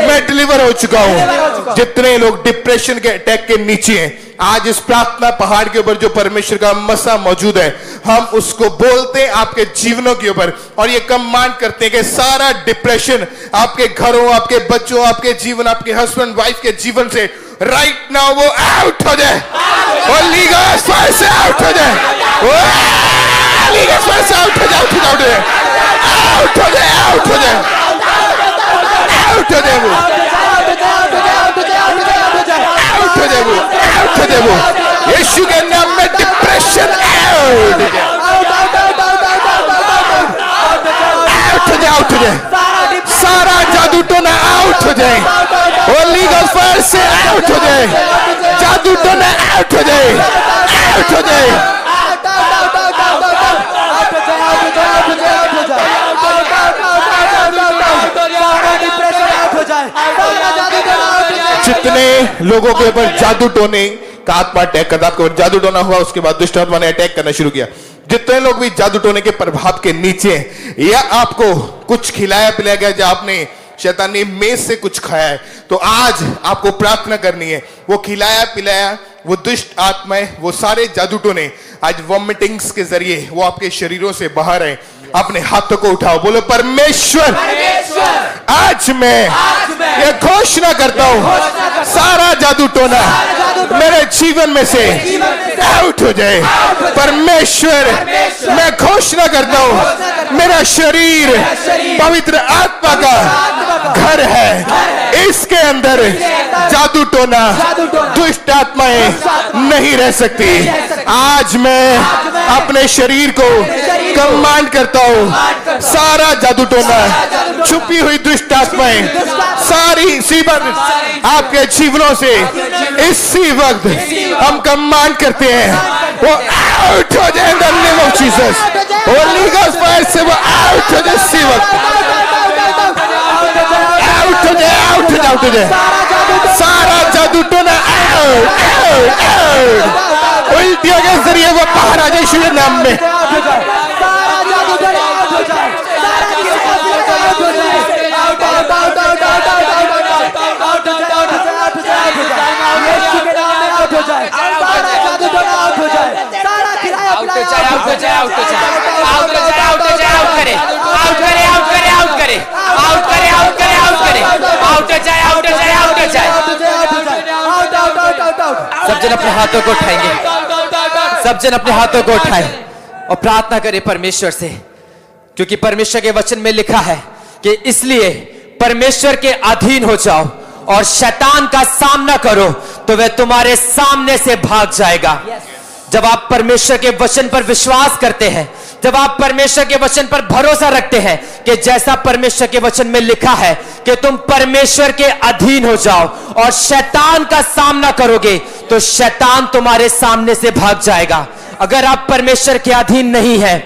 मैं डिलीवर हो चुका हूँ। जितने लोग डिप्रेशन के अटैक के नीचे हैं, आज इस प्रार्थना पहाड़ के ऊपर जो परमेश्वर का मसा मौजूद है, हम उसको बोलते हैं आपके जीवनों के ऊपर और ये कमांड करते हैं कि सारा डिप्रेशन आपके घरों, आपके बच्चों, आपके जीवन, आपके हस्बैंड वाइफ के जीवन से राइट नाउ वो आउट हो जाए, होली गॉस्ट फायर से आउट हो जाए, होली गॉस्ट फायर से आउट हो जाए, आउट हो जाए, आउट हो जाए, आउट हो जाए, आउट हो जाए, यीशु के नाम में डिप्रेशन आउट हो जाए, सारा जादू टोना आउट हो जाए, होली गॉस्ट फायर से आउट हो जाए, जादू टोना आउट हो जाए, आउट हो जाए। जितने लोगों के ऊपर जादू टोने का आत्मा अटैक करता, आपके ऊपर जादू टोना हुआ, उसके बाद दुष्ट आत्मा ने अटैक करना शुरू किया, जितने लोग भी जादू टोने के प्रभाव के नीचे हैं, या आपको कुछ खिलाया पिलाया गया, जो आपने शैतानी मेज से कुछ खाया है, तो आज आपको प्रार्थना करनी है, वो खिलाया पिलाया, वो दुष्ट आत्माएं, वो सारे जादू टोने आज वॉमिटिंग्स के जरिए वो आपके शरीरों से बाहर आए। अपने हाथों को उठाओ, बोलो परमेश्वर आज मैं ये घोषणा करता हूँ, सारा जादू टोना मेरे जीवन में से आउट हो जाए। परमेश्वर मैं घोषणा करता हूँ, मेरा शरीर पवित्र आत्मा का घर है, इसके अंदर जादू टोना, दुष्ट आत्माएं नहीं रह सकती। आज मैं अपने शरीर को कमांड करता हूँ, सारा जादू टोना, छुपी हुई दुष्ट आत्माएं सारी इसी वक्त आपके जीवनों से इसी वक्त हम कमांड करते हैं, वो आउट हो जाए in the name of Jesus. Holi ghost fire से वो आउट हो जाए इसी वक्त, आउट हो जाए, आउट हो जाए, आउट हो जाए, सारा जादू टोना आउट, आउट, आउट। उल्टियों के जरिए वो बाहर आ जाए यीशु के नाम में। सब जन अपने हाथों को उठाएंगे, सब जन अपने हाथों को उठाएं और प्रार्थना करें परमेश्वर से, क्योंकि परमेश्वर के वचन में लिखा है कि इसलिए परमेश्वर के अधीन हो जाओ और शैतान का सामना करो तो वह तुम्हारे सामने से भाग जाएगा। जब आप परमेश्वर के वचन पर विश्वास करते हैं, जब आप परमेश्वर के वचन पर भरोसा रखते हैं कि जैसा परमेश्वर के वचन में लिखा है कि तुम परमेश्वर के अधीन हो जाओ और शैतान का सामना करोगे, तो शैतान तुम्हारे सामने से भाग जाएगा। अगर आप परमेश्वर के अधीन नहीं है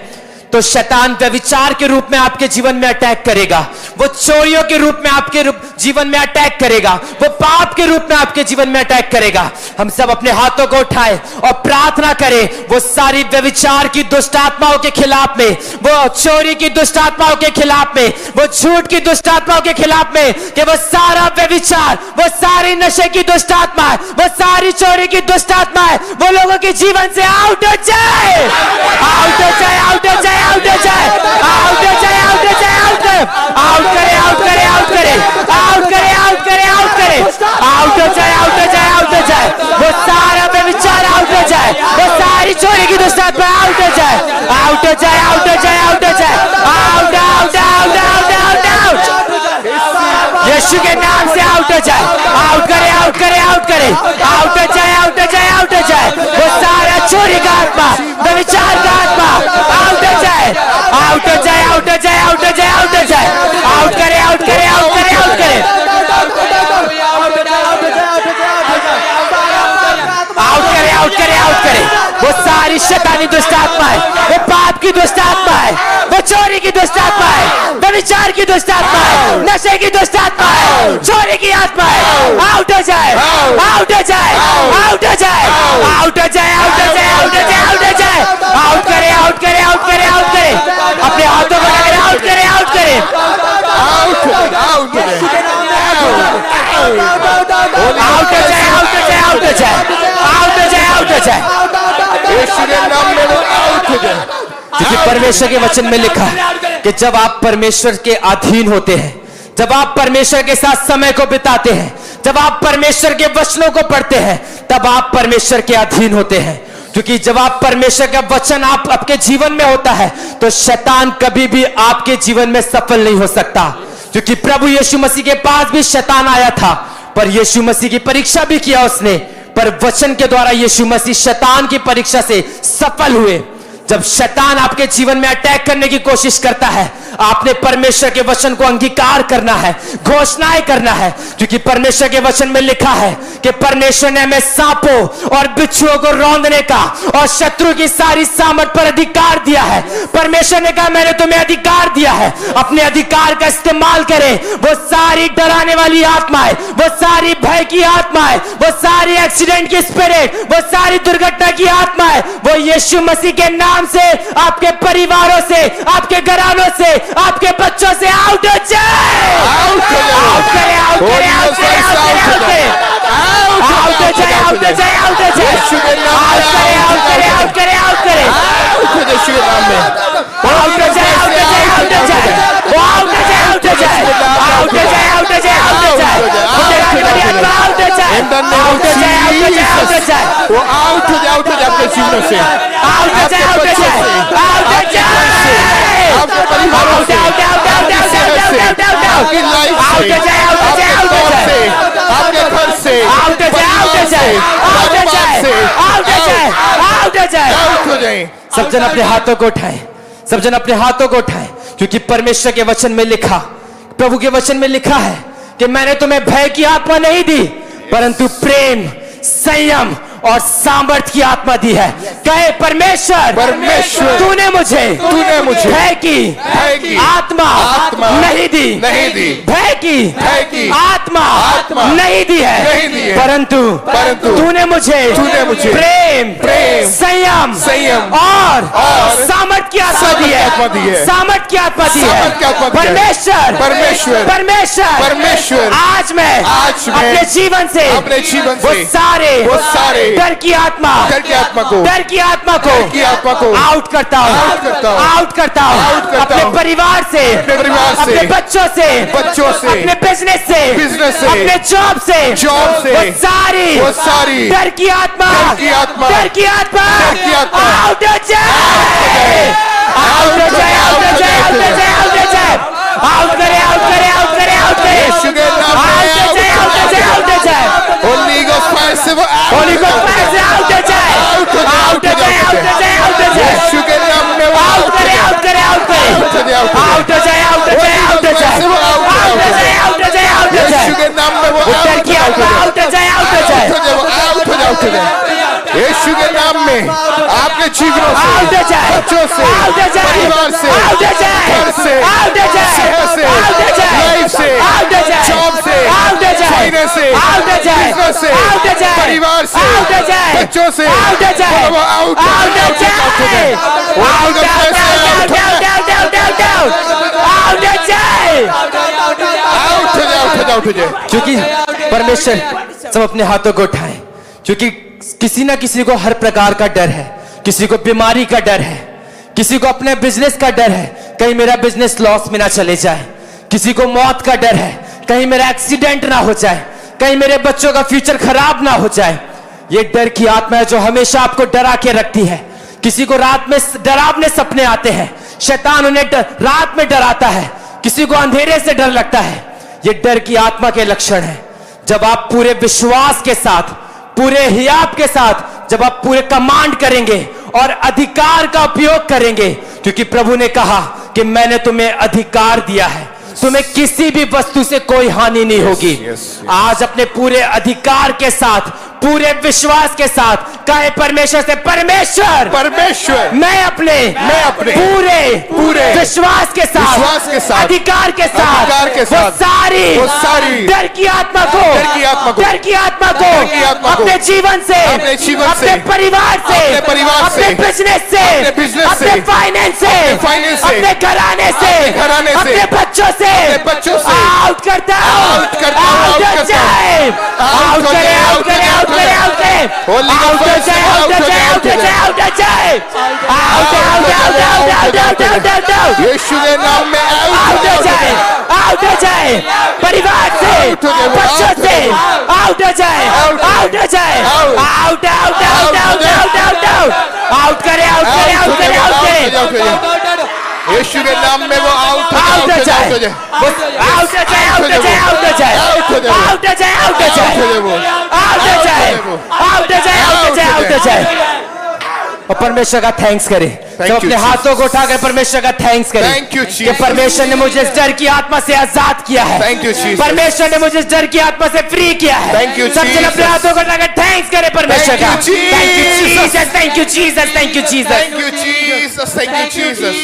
तो शैतान व्यभिचार के रूप में आपके जीवन में अटैक करेगा, वो चोरियों के रूप में आपके जीवन में अटैक करेगा, वो पाप के रूप में आपके जीवन में अटैक करेगा। हम सब अपने हाथों को उठाएं और प्रार्थना करें वो सारी व्यभिचार की दुष्ट आत्माओं के खिलाफ में, वो चोरी की दुष्ट आत्माओं के खिलाफ में, वो झूठ की दुष्ट आत्माओं के खिलाफ में, कि वो सारा व्यभिचार, वो सारी नशे की दुष्ट आत्मा है, वो सारी चोरी की दुष्ट आत्मा है, वो लोगों के जीवन से आउट हो जाए, आउट हो जाए, आउट हो जाए, आउट हो जाए, आउट हो जाए, आउट हो जाए, आउट करे, आउट करे, आउट करे, आउट करे, आउट करे, आउट करे, आउट करे, आउट हो जाए, आउट हो जाए, आउट हो जाए, वो सारा व्यभिचार आउट हो जाए, वो सारी चोरी की दुष्ट आत्मा आउट हो जाए, आउट हो जाए, आउट हो जाए, आउट हो जाए, out out out out out out, Yeshu के नाम से आउट हो जाए, आउट करे, आउट करे, आउट करे, आउट हो जाए, आउट हो जाए, आउट हो जाए, वो सारा चोरी का आत्मा, व्यभिचार का आत्मा आउट हो जाए, आउट हो जाए, आउट हो जाए, आउट हो जाए, आउट हो जाए, आउट करे, आउट करे, आउट करे, आउट करे, आउट करे, आउट करे, आउट करे, वो सारी शैतानी दुष्ट आत्मा है, वो पाप की दुष्ट आत्मा है, वो चोरी की दुष्ट आत्मा है, व्यभिचार की दुष्ट आत्मा है, नशे की दुष्ट आत्मा है, चोरी की आत्मा है, आउट हो जाए, आउट हो जाए, आउट हो जाए, आउट हो जाए, आउट हो जाए, आउट हो जाए, आउट हो जाए, आउट करे, आउट करे, आउट करे, आउट करे, अपने हाथों को लगाकर आउट करे, आउट करे, आउट हो जाए, आउट हो जाए, आउट हो जाए, आउट हो जाए, आउट हो जाए, आउट हो जाए, यीशु के नाम में वो आउट हो जाए। क्योंकि परमेश्वर के वचन में लिखा है कि जब आप परमेश्वर के अधीन होते हैं, जब आप परमेश्वर के साथ समय को बिताते हैं, जब आप परमेश्वर के वचनों को पढ़ते हैं, तब आप परमेश्वर के अधीन होते हैं। क्योंकि जब आप परमेश्वर का वचन आपके जीवन में होता है तो शैतान कभी भी आपके जीवन में सफल नहीं हो सकता। क्योंकि प्रभु यीशु मसीह के पास भी शैतान आया था, पर यीशु मसीह की परीक्षा भी किया उसने, पर वचन के द्वारा यीशु मसीह शैतान की परीक्षा से सफल हुए। जब शैतान आपके जीवन में अटैक करने की कोशिश करता है, आपने परमेश्वर के वचन को अंगीकार करना है, घोषणाएं करना है। क्योंकि परमेश्वर के वचन में लिखा है कि परमेश्वर ने हमें सांपों और बिच्छुओं को रौंदने का और शत्रु की सारी सामर्थ पर अधिकार दिया है। परमेश्वर ने कहा मैंने तुम्हें अधिकार दिया है, अपने अधिकार का इस्तेमाल करें। वो सारी डराने वाली आत्माएं, वो सारी भय की आत्माएं, वो सारी एक्सीडेंट की स्पिरिट, वो सारी दुर्घटना की आत्माएं, वो यीशु मसीह के नाम से आपके परिवारों से, आपके घरानों से, आपके बच्चों से आउट हो जाए, आउट करे, आउट करे, आउट करे, आउट करे, आउट करे, आउट हो जाए, आउट हो जाए, आउट हो जाए, आउट करे, आउट करे, आउट करे, आउट करे, आउट हो जाए, आउट हो जाए, आउट हो जाए, आउट हो जाए, आउट हो जाए, आउट हो जाए, आउट हो जाए, आउट हो जाए, आउट हो जाए, आउट हो जाए, in the name of Jesus वो आउट हो जाए, आउट हो जाए आपके जीवन से, आउट हो जाए, आउट हो जाए, आउट हो जाए, आपके परिवार से, आपकी लाइफ से, आपके घर से, आउट हो जाए, आउट हो जाए, आउट हो जाए, आउट हो जाए, आउट हो जाए, आउट हो जाए। सब जन अपने हाथों को उठाएं, सब जन अपने हाथों को उठाएं। क्योंकि परमेश्वर के वचन में लिखा, प्रभु के वचन में लिखा है कि मैंने तुम्हें भय की आत्मा नहीं दी, परंतु प्रेम, संयम और सामर्थ की आत्मा दी है। कहे परमेश्वर, परमेश्वर तूने मुझे भय की आत्मा नहीं दी, भय की आत्मा नहीं दी है, परंतु तूने मुझे प्रेम, संयम और सामर्थ की आत्मा दी है, सामर्थ की आत्मा दी है। परमेश्वर आज मैं अपने जीवन से वो सारे डर की आत्मा को आउट करता हूँ, अपने परिवार से, अपने बच्चों से, अपने बिजनेस से, अपने जॉब से, वो सारी डर की आत्मा आउट हो जाए, आउट हो जाए, आउट हो जाए, आउट हो जाए, आउट हो जाए, आउट करे, आउट करे, आउट करे, आउट करे, आउट हो जाए, आउट हो जाए, आउट हो जाए, Holy Ghost fire, यीशु के नाम में वो आउट हो जाए, आउट हो जाए, यीशु के नाम में वो आउट हो जाए, यीशु के नाम में आपके जीवनों से, बच्चों से, परिवार से, घर से, शहर से, लाइफ से, जॉब से, फाइनेंस से, बिजनेस से, परिवार से, बच्चों से, वो आउट हो जाए। क्योंकि परमेश्वर सब अपने हाथों को उठाए, क्योंकि किसी ना किसी को हर प्रकार का डर है, किसी को बीमारी का डर है, किसी को अपने बिजनेस का डर है, कहीं मेरा बिजनेस लॉस में ना चले जाए, किसी को मौत का डर है, कहीं मेरा एक्सीडेंट ना हो जाए, कहीं मेरे बच्चों का फ्यूचर खराब ना हो जाए। ये डर की आत्मा है जो हमेशा आपको डरा के रखती है। किसी को रात में डरावने सपने आते हैं, शैतान उन्हें रात में डराता है, किसी को अंधेरे से डर लगता है। ये डर की आत्मा के लक्षण है। जब आप पूरे विश्वास के साथ, पूरे हियाब के साथ, जब आप पूरे कमांड करेंगे और अधिकार का उपयोग करेंगे, क्योंकि प्रभु ने कहा कि मैंने तुम्हें अधिकार दिया है, तुम्हें किसी भी वस्तु से कोई हानि नहीं होगी। आज अपने पूरे अधिकार के साथ, पूरे विश्वास के साथ कहे परमेश्वर से, परमेश्वर मैं अपने पूरे विश्वास के साथ, अधिकार के साथ वो सारी डर की आत्मा को अपने जीवन से, अपने परिवार से, अपने बिजनेस से, अपने फाइनेंस से, अपने घराने से, अपने बच्चों से आउट करता हूं। यीशु के नाम में आउट हो जाए, परिवार से, बच्चों से आउट हो जाए, आउट करे। यीशु के नाम में वो आउट हो जाए। और परमेश्वर का थैंक्स करें, तो अपने हाथों को उठाकर परमेश्वर का थैंक्स करें। Thank you, Jesus. कि परमेश्वर ने मुझे इस डर की आत्मा से आजाद किया है। Thank you, Jesus. परमेश्वर ने मुझे इस डर की आत्मा से फ्री किया है। Thank you, सबसे Jesus. अपने हाथों को उठाकर थैंक्स करें परमेश्वर का। Thank you, Jesus. Thank you, Jesus. Thank you, Jesus. Thank you, Jesus. Thank you, Jesus.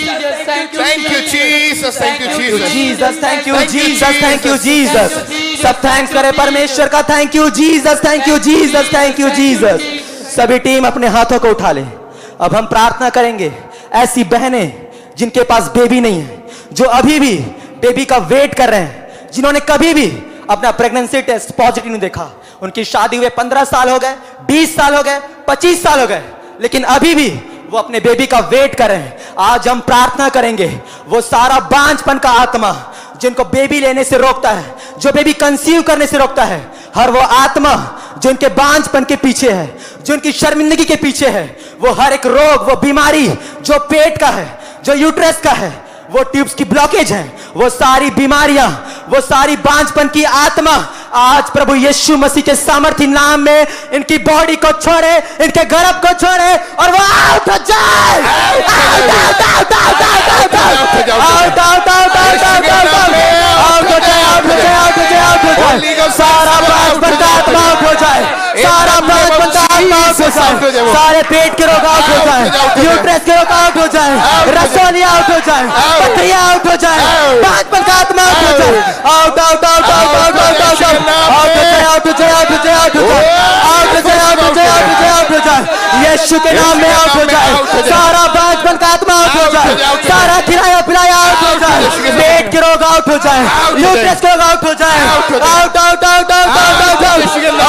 Thank you, Jesus. Thank you, Jesus. Thank you, Jesus. Jesus, thank you, Thank you, Jesus, thank you, Jesus. Jesus. सब thanks करें परमेश्वर का। Thank you Jesus, thank you Jesus, thank you Jesus. सभी team अपने हाथों को उठा ले। अब हम प्रार्थना करेंगे ऐसी बहनें जिनके पास बेबी नहीं है, जो अभी भी बेबी का वेट कर रहे हैं, जिन्होंने कभी भी अपना प्रेगनेंसी टेस्ट पॉजिटिव नहीं देखा, उनकी शादी हुए 15 साल हो गए, 20 साल हो गए, 25 साल हो गए, लेकिन अभी भी वो अपने बेबी का वेट कर रहे हैं। आज हम प्रार्थना करेंगे वो सारा बांझपन का आत्मा जिनको बेबी लेने से रोकता है, जो बेबी कंसीव करने से रोकता है, हर वो आत्मा जो उनके बांझपन के पीछे है, जो उनकी शर्मिंदगी के पीछे है, वो हर एक रोग, वो बीमारी जो पेट का है, जो यूट्रस का है, वो ट्यूब्स की ब्लॉकेज है, वो सारी बीमारियां, वो सारी बांझपन की आत्मा आज प्रभु यीशु मसीह के सामर्थ्य नाम में इनकी बॉडी को छोड़े, इनके गर्भ को छोड़े और वो आउट हो जाए। सारा बांझपन का आत्मा आउट हो जाए, सारा बांझपन का आत्मा आउट हो जाए, सारे पेट के रोग आउट हो जाए, यूट्रस के रोग आउट हो जाए, रसोली आउट हो जाए, पथरियां आउट हो जाए, बांझपन का आत्मा आउट हो जाए। Out out out out out out out out out out हो जाए, आउट हो जाए, आउट हो जाए, आउट हो जाए, आउट हो जाए, आउट हो जाए, आउट हो जाए, आउट हो जाए। यीशु के नाम में आउट हो जाए, सारा बांझपन का आत्मा आउट हो जाए, सारा खिलाया पिलाया आउट हो जाए, पेट के रोग आउट हो जाए, यूट्रस के रोग आउट हो जाए। Out out out out out out out out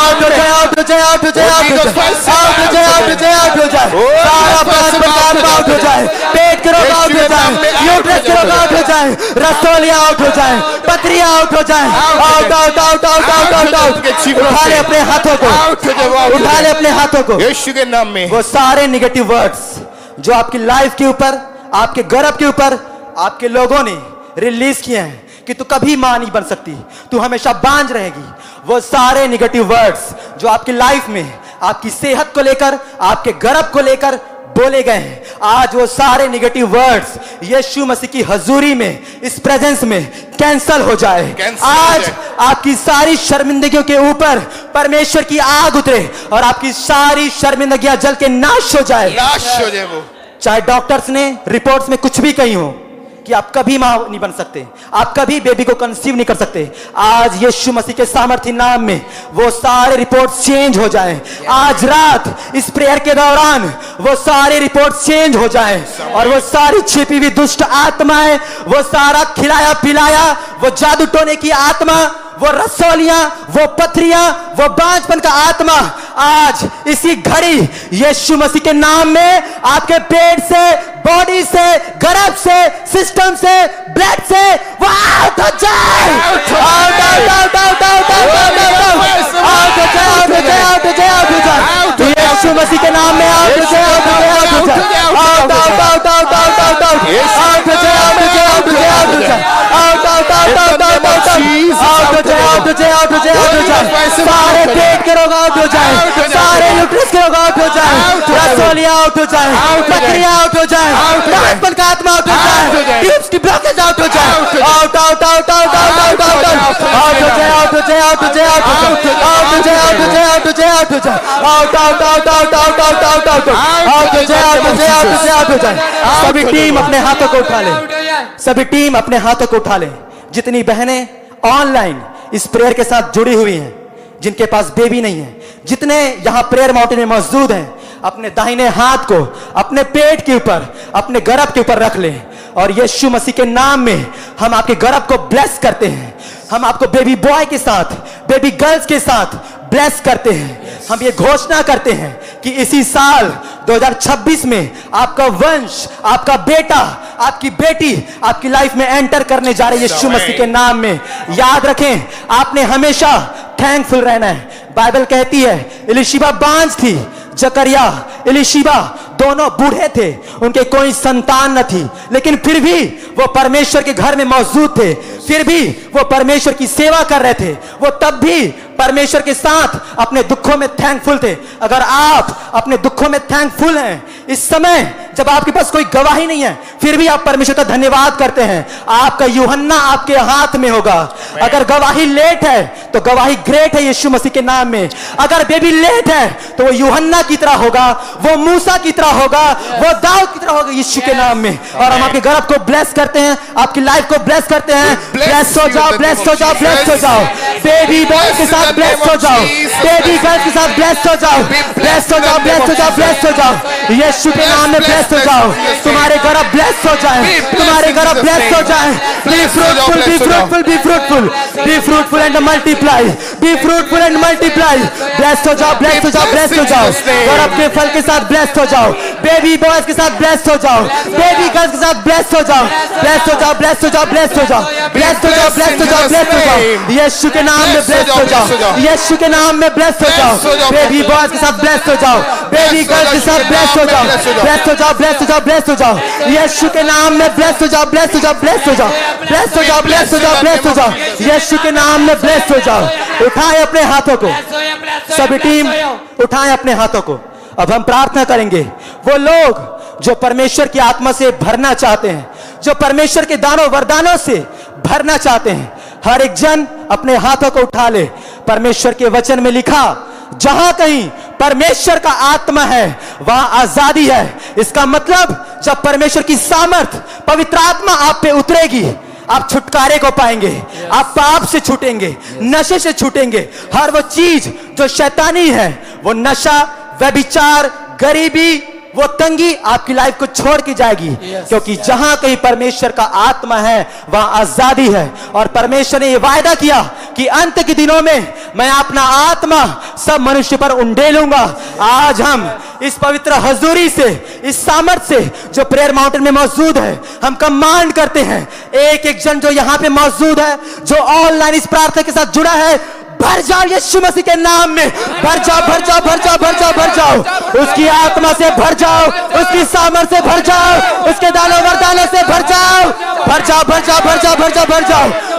out हो जाए, आउट हो जाए, आउट हो जाए, आउट हो जाए, आउट हो जाए, आउट हो जाए, आउट हो जाए, आउट हो जाए। सारा बांझपन का आत्मा आउट हो जाए, पेट के रोग आउट हो जाए, यूट्रस के रोग आउट हो जाए, रसोलियां आउट हो जाए, पथरियां आउट हो जाए। Out out out out out out out. उठा ले अपने हाथों को, उठा ले अपने हाथों को। यीशु के नाम में वो सारे नेगेटिव वर्ड्स जो आपकी लाइफ के ऊपर, आपके गर्भ के ऊपर, आपके लोगों ने रिलीज किए हैं कि तू कभी मां नहीं बन सकती, तू हमेशा बांझ रहेगी, वो सारे नेगेटिव वर्ड्स जो आपकी लाइफ में, आपकी सेहत को लेकर, आपके गर्भ को लेकर बोले गए हैं, आज वो सारे निगेटिव वर्ड्स यीशु मसीह की हजूरी में, इस प्रेजेंस में कैंसल हो जाए। आज आपकी सारी शर्मिंदगियों के ऊपर परमेश्वर की आग उतरे और आपकी सारी शर्मिंदगियां जल के नाश हो जाए। वो चाहे डॉक्टर्स ने रिपोर्ट्स में कुछ भी कही हो कि आप कभी मां नहीं बन सकते, आप कभी बेबी को कंसीव नहीं कर सकते, आज यीशु मसीह के सामर्थ्य नाम में वो सारे रिपोर्ट्स चेंज हो जाएं। आज रात इस प्रेयर के दौरान वो सारे रिपोर्ट्स चेंज हो जाएं और वो सारी छिपी हुई दुष्ट आत्माएं, वो सारा खिलाया पिलाया, वो जादू टोने की आत्मा, वो रसौलियां, वो पथरियां, वो बांझपन का आत्मा आज इसी घड़ी यीशु मसीह के नाम में आपके पेट से, बॉडी से, गर्भ से, सिस्टम से, ब्लड से वो आउट हो जाए। Out out out out out out हो जाए, आउट हो जाए, आउट हो जाए, आउट हो जाए यीशु मसीह के नाम में आउट हो जाए, आउट हो जाए, आउट हो जाए, out out out out out out out हो जाए, आउट हो जाए, आउट हो जाए, आउट हो जाए, out out out out out out out हो जाए, आउट हो जाए, आउट हो जाए, आउट हो जाए, सारे पेट के रोग आउट हो जाए, सारे यूट्रस के रोग आउट हो जाए, रसोलियां आउट हो जाए, पथरियां आउट हो जाए, बांझपन का आत्मा आउट हो जाए, ट्यूब्स की ब्लॉकेज आउट हो जाए, out out out out out out out out हो जाए, आउट हो जाए, आउट हो जाए, आउट हो जाए, आउट हो जाए, आउट हो जाए, आउट हो जाए, out out out out out out out out out हो जाए, आउट हो जाए, आउट हो जाए, आउट हो जाए। सभी टीम अपने हाथों को उठा ले, सभी टीम अपने हाथों को उठा ले। जितनी बहनें ऑनलाइन इस प्रेयर के साथ जुड़ी हुई हैं, जिनके पास बेबी नहीं है, जितने यहां प्रेयर माउंटेन में मौजूद हैं, अपने दाहिने हाथ को अपने पेट के ऊपर, अपने गर्भ के ऊपर रख लें और यीशु मसीह के नाम में हम आपके गर्भ को ब्लेस करते हैं। हम आपको बेबी बॉय के साथ, बेबी गर्ल्स के साथ ब्लेस करते हैं। हम ये घोषणा करते हैं कि इसी साल 2026 में आपका वंश, आपका बेटा, आपकी बेटी आपकी लाइफ में एंटर करने जा रही है यीशु मसीह के नाम में। याद रखें, आपने हमेशा थैंकफुल रहना है। बाइबल कहती है एलिशिबा बांझ थी, जकरिया, एलिशिबा दोनों बूढ़े थे, उनके कोई संतान न थी, लेकिन फिर भी वो परमेश्वर के घर में मौजूद थे, फिर भी वो परमेश्वर की सेवा कर रहे थे। वो तब भी परमेश्वर के साथ अपने दुखों में थैंकफुल थे। अगर आप अपने दुखों में थैंकफुल हैं, इस समय जब आपके पास कोई गवाही नहीं है, फिर भी आप परमेश्वर का धन्यवाद करते हैं, आपका यूहन्ना आपके हाथ में होगा। अगर गवाही लेट है तो गवाही ग्रेट है यीशु मसीह के नाम में। अगर बेबी लेट है तो वो यूहन्ना की तरह होगा, वो मूसा की तरह होगा, वो दाऊद की तरह होगा यीशु के नाम में। और हम आपके गर्भ को ब्लेस करते हैं, आपकी लाइफ को ब्लेस करते हैं। ब्लेस हो जाओ, ब्लेस हो जाओ, ब्लेस हो जाओ। बेबी बॉय के साथ ब्लेस हो जाओ, बेबी गर्ल के साथ ब्लेस हो जाओ, ब्लेस हो जाओ, ब्लेस हो जाओ, ब्लेस हो जाओ यीशु के नाम में। ब्लेस हो जाओ, तुम्हारे गर्भ ब्लेस हो जाए, तुम्हारे गर्भ ब्लेस हो जाए। Be fruitful, be fruitful, be fruitful, be fruitful and multiply, be fruitful and multiply. Bless हो जाओ, ब्लेस हो जाओ, ब्लेस हो जाओ। गर्भ के फल के साथ ब्लेस हो जाओ, बेबी बॉयज के साथ ब्लेस हो जाओ, बेबी गर्ल्स के साथ ब्लेस हो जाओ, ब्लेस हो जाओ, ब्लेस हो जाओ, ब्लेस हो जाओ, ब्लेस हो जाओ, ब्लेस हो जाओ, ब्लेस हो जाओ यीशु के नाम में। ब्लेस हो जाओ यीशु के नाम में, ब्लेस हो जाओ। बेबी बॉयज के साथ ब्लेस हो जाओ, बेबी गर्ल्स के साथ ब्लेस हो जाओ, ब्लेस हो जाओ, ब्लेस हो जाओ, ब्लेस हो जाओ यीशु के नाम में। ब्लेस हो जाओ, ब्लेस हो जाओ, ब्लेस हो जाओ, ब्लेस हो जाओ, ब्लेस हो जाओ, ब्लेस हो जाओ यीशु के नाम में। ब्लेस हो जाओ। उठाएं अपने हाथों को, सभी टीम उठाएं अपने हाथों को। अब हम प्रार्थना करेंगे। वो लोग जो परमेश्वर की आत्मा से भरना चाहते हैं, जो परमेश्वर के दानों वरदानों से भरना चाहते हैं, हर एक जन अपने हाथों को उठा ले। परमेश्वर के वचन में लिखा, जहां कहीं परमेश्वर का आत्मा है वहां आजादी है। इसका मतलब जब परमेश्वर की सामर्थ, पवित्र आत्मा आप पे उतरेगी, आप छुटकारे को पाएंगे, आप पाप से छूटेंगे, नशे से छूटेंगे। हर वो चीज जो शैतानी है, वो नशा, व्यभिचार, गरीबी, वो तंगी आपकी लाइफ को छोड़ के जाएगी। क्योंकि जहां कहीं परमेश्वर का आत्मा है वहां आजादी है। और परमेश्वर ने यह वायदा किया कि अंत के दिनों में मैं अपना आत्मा सब मनुष्य पर उंडेलूंगा। आज हम इस पवित्र हजूरी से, इस सामर्थ से जो प्रेयर माउंटेन में मौजूद है, हम कमांड करते हैं, एक एक जन जो यहां पे मौजूद है, जो ऑनलाइन इस प्रार्थना के साथ जुड़ा है, भर जाओ यीशु मसीह के नाम में। भर जाओ, भर जाओ, भर जाओ, भर जाओ, भर जाओ उसकी आत्मा से भर जाओ, उसकी सामर्थ से भर जाओ, उसके दानों वरदानों से भर जाओ, भर जाओ, भर जाओ, भर जाओ, भर जाओ, भर जाओ